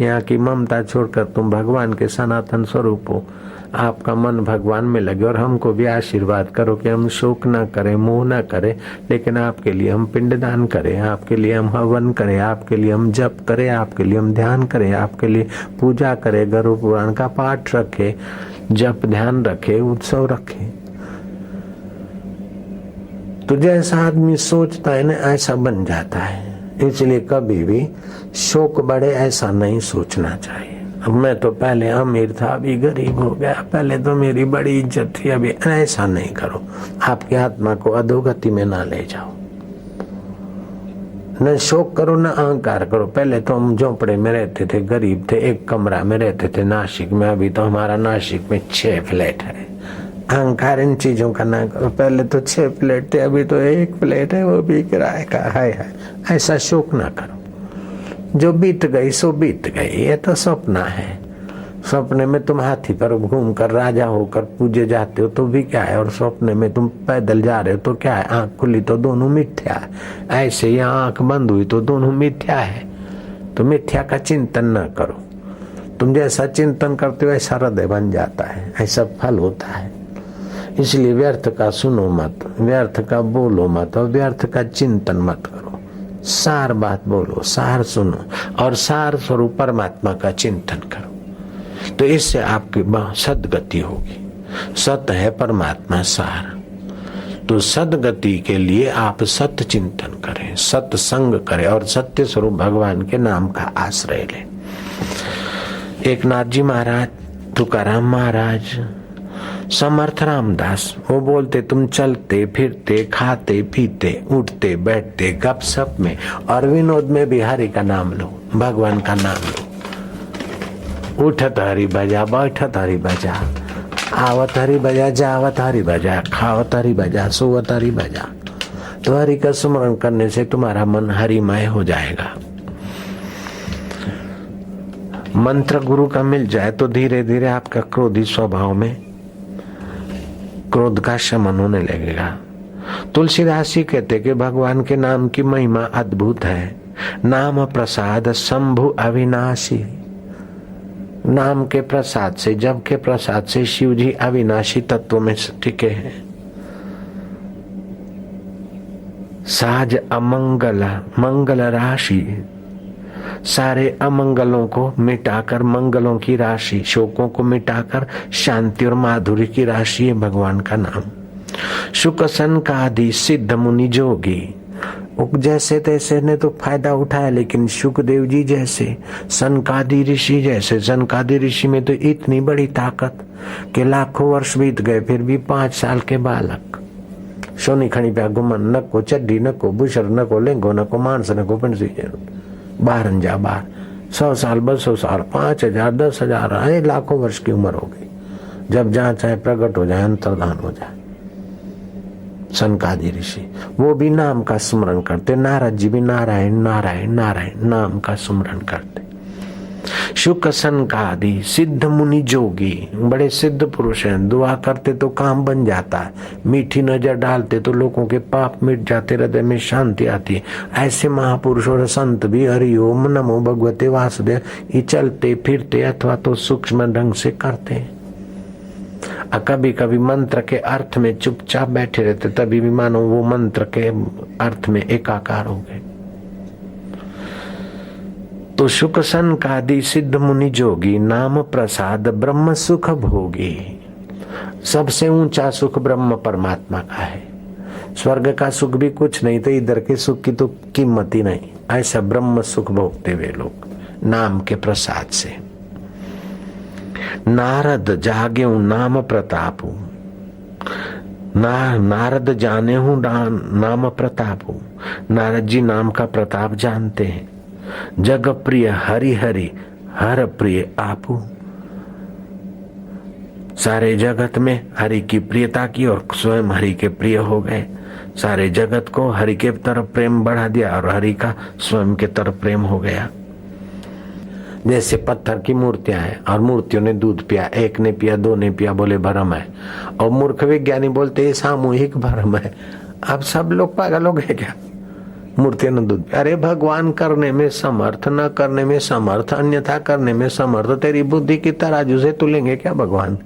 यहाँ की ममता छोड़कर तुम भगवान के सनातन स्वरूप हो, आपका मन भगवान में लगे। और हमको भी आशीर्वाद करो कि हम शोक ना करें, मोह ना करें, लेकिन आपके लिए हम पिंडदान करें, आपके लिए हम हवन करें, आपके लिए हम जप करें, आपके लिए हम ध्यान करें, आपके लिए पूजा करें, गरुड़ पुराण का पाठ रखें, जप ध्यान रखें, उत्सव रखें। तो जैसा आदमी सोचता है ना ऐसा बन जाता है। इसलिए कभी भी शोक बढ़े ऐसा नहीं सोचना चाहिए। अब मैं तो पहले अमीर था अभी गरीब हो गया, पहले तो मेरी बड़ी इज्जत थी अभी, ऐसा नहीं करो। आपकी आत्मा को अधोगति में ना ले जाओ, न शोक करो न अहंकार करो। पहले तो हम झोपड़े में रहते थे, गरीब थे, एक कमरा में रहते थे नासिक में, अभी तो हमारा नासिक में 6 फ्लैट है। अहंकार इन चीजों का ना करो। पहले तो 6 फ्लैट थे, अभी तो 1 फ्लैट है, वो भी किराए का है। ऐसा शोक ना करो। जो बीत गई सो बीत गई, ये तो सपना है। सपने में तुम हाथी पर घूमकर राजा होकर पूजे जाते हो तो भी क्या है, और सपने में तुम पैदल जा रहे हो तो क्या है। आंख खुली तो दोनों मिथ्या है, ऐसे ही आंख बंद हुई तो दोनों मिथ्या है। तो मिथ्या का चिंतन न करो। तुम जैसा चिंतन करते हो ऐसा हृदय बन जाता है, ऐसा फल होता है। इसलिए व्यर्थ का सुनो मत, व्यर्थ का बोलो मत, और व्यर्थ का चिंतन मत करो। सार बात बोलो, सार सुनो, और सार स्वरूप परमात्मा का चिंतन करो। तो इससे आपकी सदगति होगी। सत है परमात्मा सार। तो सदगति के लिए आप सत चिंतन करें, सत्संग करें, और सत्य स्वरूप भगवान के नाम का आश्रय लें। एकनाथ जी महाराज, तुकाराम महाराज, समर्थ रामदास वो बोलते तुम चलते फिरते खाते पीते उठते बैठते गपशप में और विनोद में भी हरि का नाम लो, भगवान का नाम लो। उठत हरि बजा, बैठत हरि बजा, आवत हरि बजा, जावत हरि बजा, खावत हरि बजा, सोवत हरि बजा। तो हरि का स्मरण करने से तुम्हारा मन हरिमय हो जाएगा। मंत्र गुरु का मिल जाए तो धीरे धीरे आपका क्रोधी स्वभाव में क्रोध का शमन होने लगेगा। तुलसीदास जी कहते कि भगवान के नाम की महिमा अद्भुत है। नाम प्रसाद शंभु अविनाशी। नाम के प्रसाद से, जब के प्रसाद से शिव जी अविनाशी तत्व में टिके हैं। साज अमंगल मंगल राशि, सारे अमंगलों को मिटाकर मंगलों की राशि, शोकों को मिटाकर शांति और माधुरी की राशि है भगवान का नाम। शुक सनकादि सिद्ध मुनि जोगी, जैसे तैसे ने तो फायदा उठाया, लेकिन शुकदेव जी जैसे, सनकादि ऋषि जैसे, सनकादि ऋषि में तो इतनी बड़ी ताकत कि लाखों वर्ष बीत गए फिर भी 5 साल के बालक, सोनी खणी प्या घुमन, न को चड्डी, न को बुशर, न को लेंगो, न को मांस, न को पिंसी, बाहर जा बाहर 100 साल 200 साल 5000 10,000 लाखों वर्ष की उम्र हो गई, जब जहां चाहे प्रकट हो जाए, अंतर्धान हो जाए। सनकादि ऋषि वो भी नाम का स्मरण करते, नारद जी भी नारायण नारायण नारायण नाम का स्मरण करते। शुक सनकादि सिद्ध मुनि जोगी, बड़े सिद्ध पुरुष हैं, दुआ करते तो काम बन जाता है, मीठी नजर डालते तो लोगों के पाप मिट जाते, हृदय में शांति आती है। ऐसे महापुरुष और संत भी हरि ओम नमो भगवते वासुदेव ये चलते फिरते अथवा तो सूक्ष्म ढंग से करते हैं। कभी कभी मंत्र के अर्थ में चुपचाप बैठे रहते, तभी भी मानो वो मंत्र के अर्थ में एकाकार हो गए। तो शुक सनकादि सिद्ध मुनि जोगी, नाम प्रसाद ब्रह्म सुख भोगी। सबसे ऊंचा सुख ब्रह्म परमात्मा का है। स्वर्ग का सुख भी कुछ नहीं तो इधर के सुख की तो कीमत ही नहीं। ऐसा ब्रह्म सुख भोगते हुए लोग नाम के प्रसाद से। नारद जागे नाम प्रताप, नारद जाने हूं नाम प्रताप। नारद जी नाम का प्रताप जानते हैं। जग प्रिय हरि हरि हर प्रिय आपू। सारे जगत में हरि की प्रियता की और स्वयं हरि के प्रिय हो गए। सारे जगत को हरि के तरफ प्रेम बढ़ा दिया और हरि का स्वयं के तरफ प्रेम हो गया। जैसे पत्थर की मूर्तियां हैं और मूर्तियों ने दूध पिया, एक ने पिया, 2 ने पिया, बोले भ्रम है, और मूर्ख विज्ञानी बोलते सामूहिक भ्रम है। अब सब लोग पागल हो गए क्या? मूर्तियों ने दूध पिया। अरे भगवान करने में समर्थ, न करने में समर्थ, अन्यथा करने में समर्थ। तेरी बुद्धि की तराजू से तुलेंगे क्या भगवान?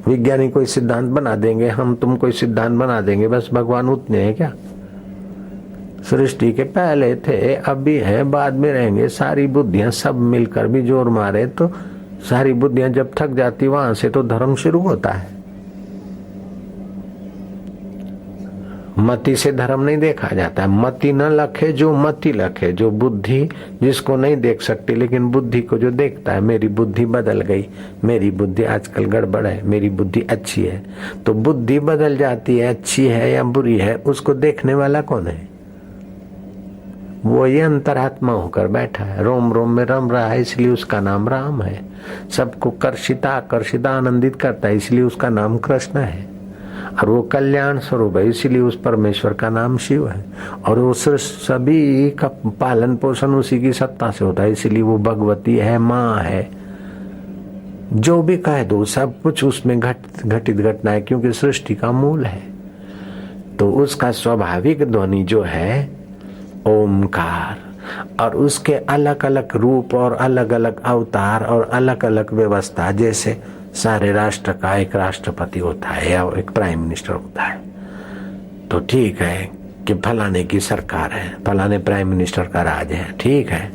विज्ञानी कोई सिद्धांत बना देंगे, हम तुम कोई सिद्धांत बना देंगे, बस भगवान उतने हैं क्या? सृष्टि के पहले थे, अब भी है, बाद में रहेंगे। सारी बुद्धियां सब मिलकर भी जोर मारे तो सारी बुद्धियां जब थक जाती वहां से तो धर्म शुरू होता है। मति से धर्म नहीं देखा जाता है। मति न लखे जो मति लखे, जो बुद्धि जिसको नहीं देख सकती लेकिन बुद्धि को जो देखता है। मेरी बुद्धि बदल गई, मेरी बुद्धि आजकल गड़बड़ है, मेरी बुद्धि अच्छी है। तो बुद्धि बदल जाती है, अच्छी है या बुरी है, उसको देखने वाला कौन है? वो ये अंतरात्मा होकर बैठा है, रोम रोम में रम रहा है, इसलिए उसका नाम राम है। सबको कर्षिता आकर्षिता आनंदित करता है, इसलिए उसका नाम कृष्ण है। और वो कल्याण स्वरूप है, इसीलिए उस परमेश्वर का नाम शिव है। और वो सभी का पालन पोषण उसी की सत्ता से होता है, इसीलिए वो भगवती है, माँ है। जो भी कह दो सब कुछ उसमें घटित घटना है, क्योंकि सृष्टि का मूल है। तो उसका स्वाभाविक ध्वनि जो है ओमकार, और उसके अलग अलग रूप और अलग अलग अवतार और अलग अलग व्यवस्था। जैसे सारे राष्ट्र का एक राष्ट्रपति होता है या एक प्राइम मिनिस्टर होता है, तो ठीक है कि फलाने की सरकार है, फलाने प्राइम मिनिस्टर का राज है, ठीक है।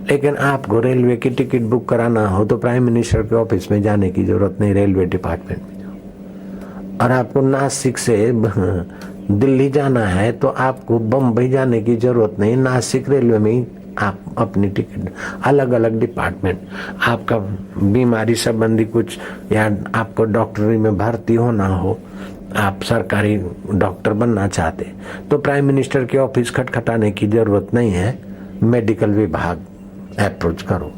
लेकिन आपको रेलवे की टिकट बुक कराना हो तो प्राइम मिनिस्टर के ऑफिस में जाने की जरूरत नहीं, रेलवे डिपार्टमेंट में जाओ। और आपको नासिक से दिल्ली जाना है तो आपको बम्बई जाने की जरूरत नहीं, नासिक रेलवे में ही आप अपनी टिकट, अलग अलग डिपार्टमेंट, आपका बीमारी संबंधी कुछ या आपको डॉक्टरी में भर्ती होना हो, आप सरकारी डॉक्टर बनना चाहते तो प्राइम मिनिस्टर के ऑफिस खटखटाने की जरूरत नहीं है, मेडिकल विभाग अप्रोच करो।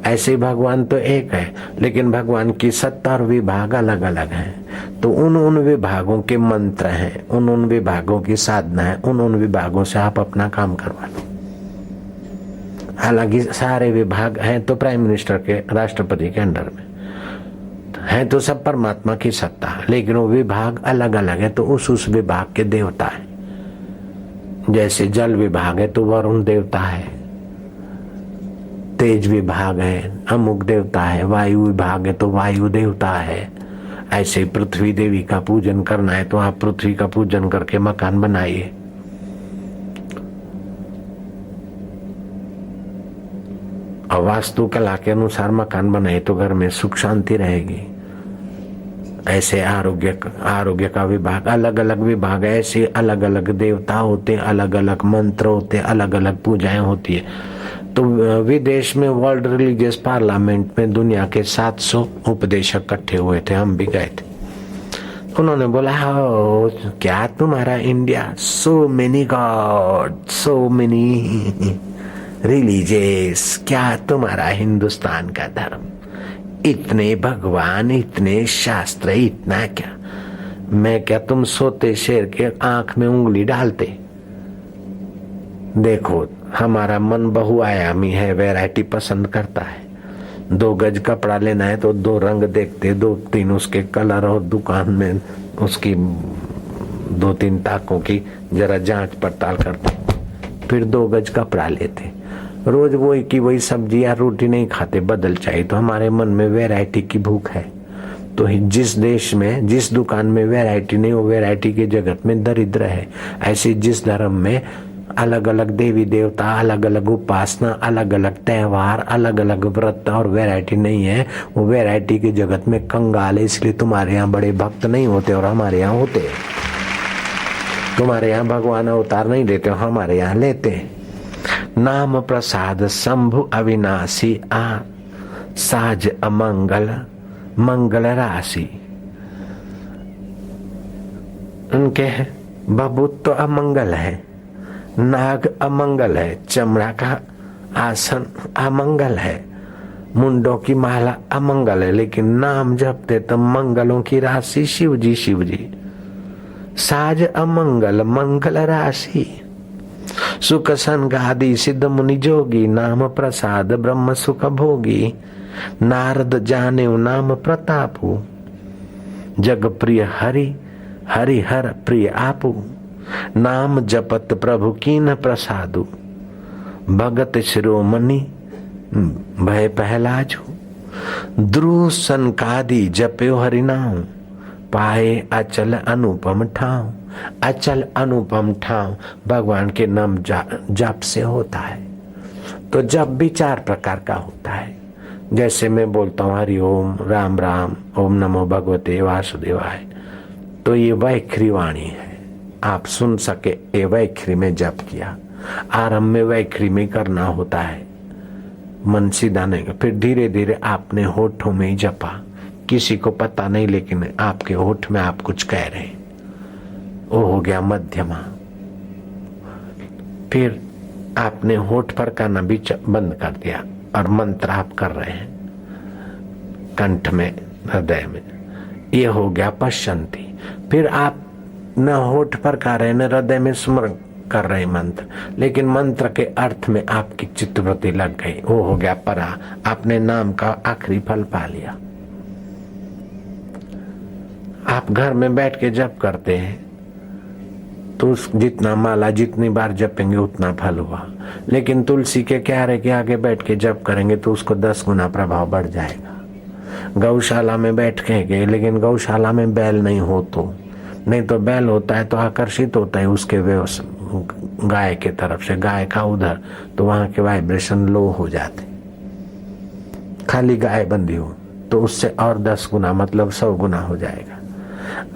ऐसे ही भगवान तो एक है, लेकिन भगवान की 70 विभाग अलग अलग हैं। तो उन विभागों के मंत्र हैं, उन विभागों की साधना है, उन विभागों से आप अपना काम करवा लो। हालांकि सारे विभाग हैं तो प्राइम मिनिस्टर के, राष्ट्रपति के अंडर में है, तो सब परमात्मा की सत्ता है, लेकिन वो विभाग अलग अलग है तो उस विभाग के देवता है। जैसे जल विभाग है तो वरुण देवता है, तेज विभाग है अमुक देवता है, वायु विभाग है तो वायु देवता है। ऐसे पृथ्वी देवी का पूजन करना है तो आप पृथ्वी का पूजन करके मकान बनाइए। और वास्तुकला के अनुसार मकान बनाए तो घर में सुख शांति रहेगी। ऐसे आरोग्य का विभाग, अलग अलग विभाग, ऐसे अलग अलग देवता होते, अलग अलग मंत्र होते, अलग अलग पूजाएं होती है। तो विदेश में वर्ल्ड रिलीजियस पार्लियामेंट में दुनिया के 700 उपदेशक इकट्ठे हुए थे, हम भी गए थे। उन्होंने बोला क्या तुम्हारा India, so many God, so many religious, क्या तुम्हारा हिंदुस्तान का धर्म, इतने भगवान, इतने शास्त्र, इतना क्या। मैं क्या तुम सोते शेर के आंख में उंगली डालते। देखो हमारा मन बहुआयामी है, वैरायटी पसंद करता है। 2 गज कपड़ा लेना है तो 2 रंग देखते, 2-3 उसके कलर, और दुकान में उसकी 2-3 ताकों की जरा जांच पड़ताल करते, फिर 2 गज कपड़ा लेते। रोज वही की वही सब्जी या रोटी नहीं खाते, बदल चाहिए। तो हमारे मन में वैरायटी की भूख है। तो जिस देश में, जिस दुकान में वैरायटी नहीं, वो वैरायटी के जगत में दरिद्र है। ऐसे जिस धर्म में अलग अलग देवी देवता, अलग अलग उपासना, अलग अलग त्योहार, अलग अलग व्रत और वैरायटी नहीं है, वो वैरायटी के जगत में कंगाल है। इसलिए तुम्हारे यहाँ बड़े भक्त नहीं होते और हमारे यहाँ होते। तुम्हारे यहाँ भगवान अवतार नहीं लेते, हमारे यहाँ लेते। नाम प्रसाद शंभु अविनाशी, आ साज अमंगल मंगल राशि। उनके बबूत तो अमंगल है, नाग अमंगल है, चमड़ा का आसन अमंगल है, मुंडों की माला अमंगल है, लेकिन नाम जपते तो मंगलों की राशि शिव जी, शिव जी। साज अमंगल मंगल राशि, सुख संगादि सिद्ध मुनि जोगी, नाम प्रसाद ब्रह्म सुख भोगी। नारद जाने नाम प्रतापु, जग प्रिय हरि हरि हर प्रिय आपू। नाम जपत प्रभु कीन प्रसादु, भगत शिरोमणि भय पहलाजू। ध्रुव सनकादि जप्यो हरि नाम, पाए अचल अनुपम ठाव। अचल अनुपम ठाव भगवान के नाम जप से होता है। तो जप भी 4 प्रकार का होता है। जैसे मैं बोलता हूँ हरि ओम, राम राम, ओम नमो भगवते वासुदेवाय, तो ये वैखरी वाणी है। आप सुन सके ये वैखरी में जप किया। आरंभ में वैखरी में करना होता है, मन सीधा नहीं। फिर धीरे धीरे आपने होठों में ही जपा, किसी को पता नहीं, लेकिन आपके होठ में आप कुछ कह रहे, वो हो गया मध्यमा। फिर आपने होठ पर करना भी बंद कर दिया और मंत्र आप कर रहे हैं कंठ में, हृदय में, ये हो गया पश्चंती। फिर आप न होठ पर कर रहे, न हृदय में स्मरण कर रहे मंत्र, लेकिन मंत्र के अर्थ में आपकी चित्तवृत्ति लग गई, वो हो गया परा। आपने नाम का आखिरी फल पा लिया। आप घर में बैठ के जप करते हैं तो जितना माला जितनी बार जपेंगे उतना फल हुआ, लेकिन तुलसी के क्यारे के आगे बैठ के जप करेंगे तो उसको 10 गुना प्रभाव बढ़ जाएगा। गौशाला में बैठ के, लेकिन गौशाला में बैल नहीं हो तो, नहीं तो बैल होता है तो आकर्षित होता है उसके गाय के तरफ से, गाय का उधर, तो वहां के वाइब्रेशन लो हो जाते। खाली गाय बंधी हो तो उससे और 10 गुना मतलब 100 गुना हो जाएगा।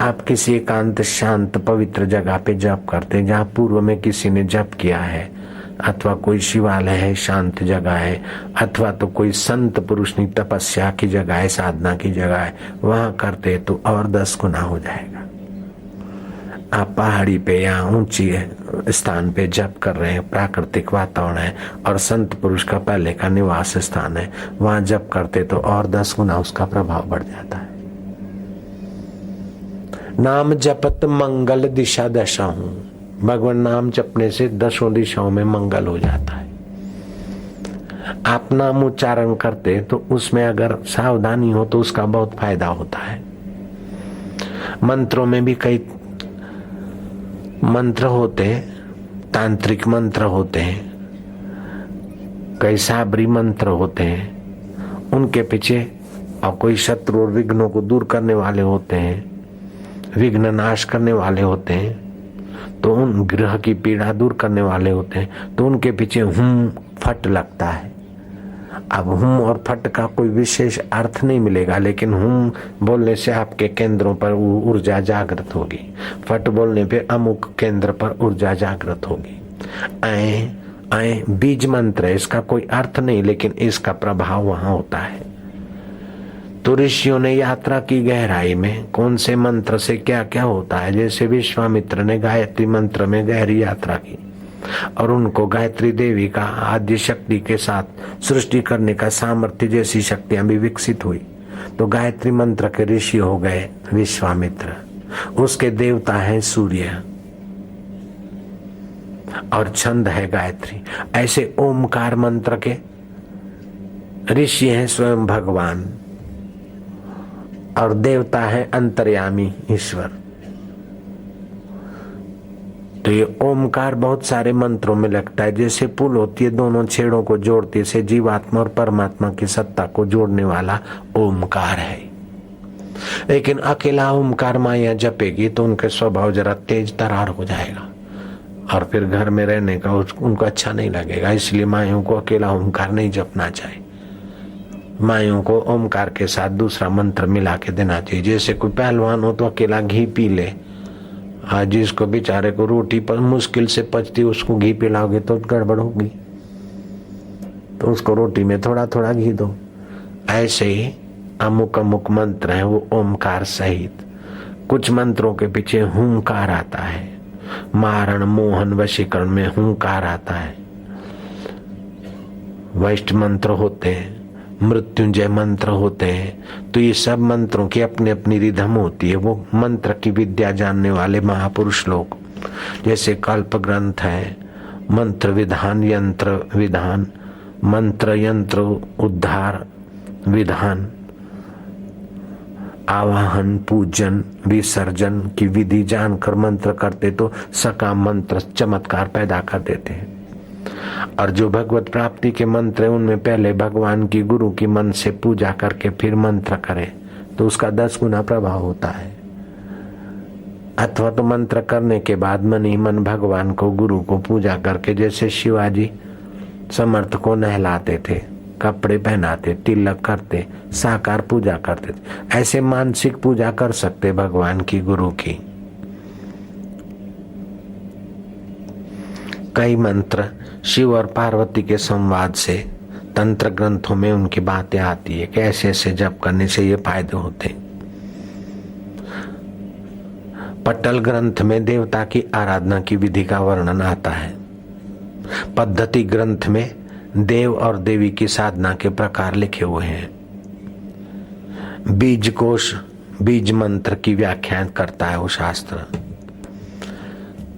आप किसी एकांत शांत पवित्र जगह पे जप करते, जहाँ पूर्व में किसी ने जप किया है, अथवा कोई शिवालय है, शांत जगह है, अथवा तो कोई संत पुरुष की तपस्या की जगह है, साधना की जगह है, वहां करते तो और 10 गुना हो जाएगा। आप पहाड़ी पे या ऊंची स्थान पे जप कर रहे हैं, प्राकृतिक वातावरण है और संत पुरुष का पहले का निवास स्थान है, वहां जप करते तो और 10 गुना उसका प्रभाव बढ़ जाता है। नाम जपत मंगल दिशा दशा हूं, भगवान नाम जपने से 10 दिशाओं में मंगल हो जाता है। आप नाम उच्चारण करते तो उसमें अगर सावधानी हो तो उसका बहुत फायदा होता है। मंत्रों में भी कई मंत्र होते हैं, तांत्रिक मंत्र होते हैं, कई साबरी मंत्र होते हैं, उनके पीछे और कोई शत्रु और विघ्नों को दूर करने वाले होते हैं, विघ्न नाश करने वाले होते हैं, तो उन ग्रह की पीड़ा दूर करने वाले होते हैं, तो उनके पीछे हुम फट लगता है। अब हुम और फट का कोई विशेष अर्थ नहीं मिलेगा, लेकिन हुम बोलने से आपके केंद्रों पर ऊर्जा जागृत होगी, फट बोलने पे अमुक केंद्र पर ऊर्जा जागृत होगी। ऐ बीज मंत्र है, इसका कोई अर्थ नहीं, लेकिन इसका प्रभाव वहां होता है। तो ऋषियों ने यात्रा की गहराई में कौन से मंत्र से क्या क्या होता है, जैसे विश्वामित्र ने गायत्री मंत्र में गहरी यात्रा की और उनको गायत्री देवी का आद्य शक्ति के साथ सृष्टि करने का सामर्थ्य जैसी शक्तियां भी विकसित हुई, तो गायत्री मंत्र के ऋषि हो गए विश्वामित्र। उसके देवता है सूर्य और छंद है गायत्री। ऐसे ओमकार मंत्र के ऋषि हैं स्वयं भगवान और देवता है अंतर्यामी ईश्वर। तो ये ओमकार बहुत सारे मंत्रों में लगता है, जैसे पुल होती है दोनों छेड़ों को जोड़ती से जीवात्मा और परमात्मा की सत्ता को जोड़ने वाला ओमकार है। लेकिन अकेला ओमकार माया जपेगी तो उनके स्वभाव जरा तेज तरार हो जाएगा और फिर घर में रहने का उनको अच्छा नहीं लगेगा। इसलिए मायों को अकेला ओमकार नहीं जपना चाहिए, मायों को ओमकार के साथ दूसरा मंत्र मिला के देना चाहिए। जैसे कोई पहलवान हो तो अकेला घी पी ले, आज जिसको बेचारे को रोटी पर मुश्किल से पचती उसको घी पिलाओगे तो गड़बड़ होगी, तो उसको रोटी में थोड़ा थोड़ा घी दो। ऐसे ही अमुक अमुक मंत्र है वो ओमकार सहित। कुछ मंत्रों के पीछे हुंकार आता है, मारण मोहन वशीकरण में हुंकार आता है। वैष्ट मंत्र होते हैं, मृत्युंजय मंत्र होते हैं। तो ये सब मंत्रों की अपनी अपनी रिधम होती है। वो मंत्र की विद्या जानने वाले महापुरुष लोग, जैसे कल्प ग्रंथ है, मंत्र विधान, यंत्र विधान, मंत्र यंत्र उद्धार विधान, आवाहन पूजन विसर्जन की विधि जानकर मंत्र करते तो सकाम मंत्र चमत्कार पैदा कर देते हैं। और जो भगवत प्राप्ति के मंत्र है उनमें पहले भगवान की गुरु की मन से पूजा करके फिर मंत्र करे तो उसका 10 गुना प्रभाव होता है। अथवा तो मंत्र करने के बाद मन ही मन भगवान को गुरु को पूजा करके, जैसे शिवाजी समर्थ को नहलाते थे, कपड़े पहनाते, तिलक करते, साकार पूजा करते थे, ऐसे मानसिक पूजा कर सकते भगवान की गुरु की। कई मंत्र शिव और पार्वती के संवाद से तंत्र ग्रंथों में उनकी बातें आती है कि ऐसे ऐसे जप करने से ये फायदे होते। पट्टल ग्रंथ में देवता की आराधना की विधि का वर्णन आता है। पद्धति ग्रंथ में देव और देवी की साधना के प्रकार लिखे हुए हैं। बीज कोश बीज मंत्र की व्याख्या करता है वो शास्त्र।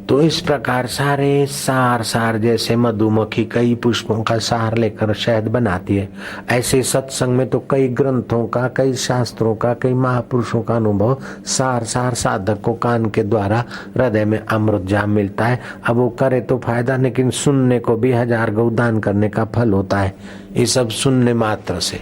तो इस प्रकार सारे सार जैसे मधुमक्खी कई पुष्पों का सार लेकर शहद बनाती है, ऐसे सत्संग में तो कई ग्रंथों का, कई शास्त्रों का, कई महापुरुषों का अनुभव सार साधक को कान के द्वारा हृदय में अमृत जाम मिलता है। अब वो करे तो फायदा, लेकिन सुनने को भी 1000 गौ दान करने का फल होता है। ये सब सुनने मात्र से।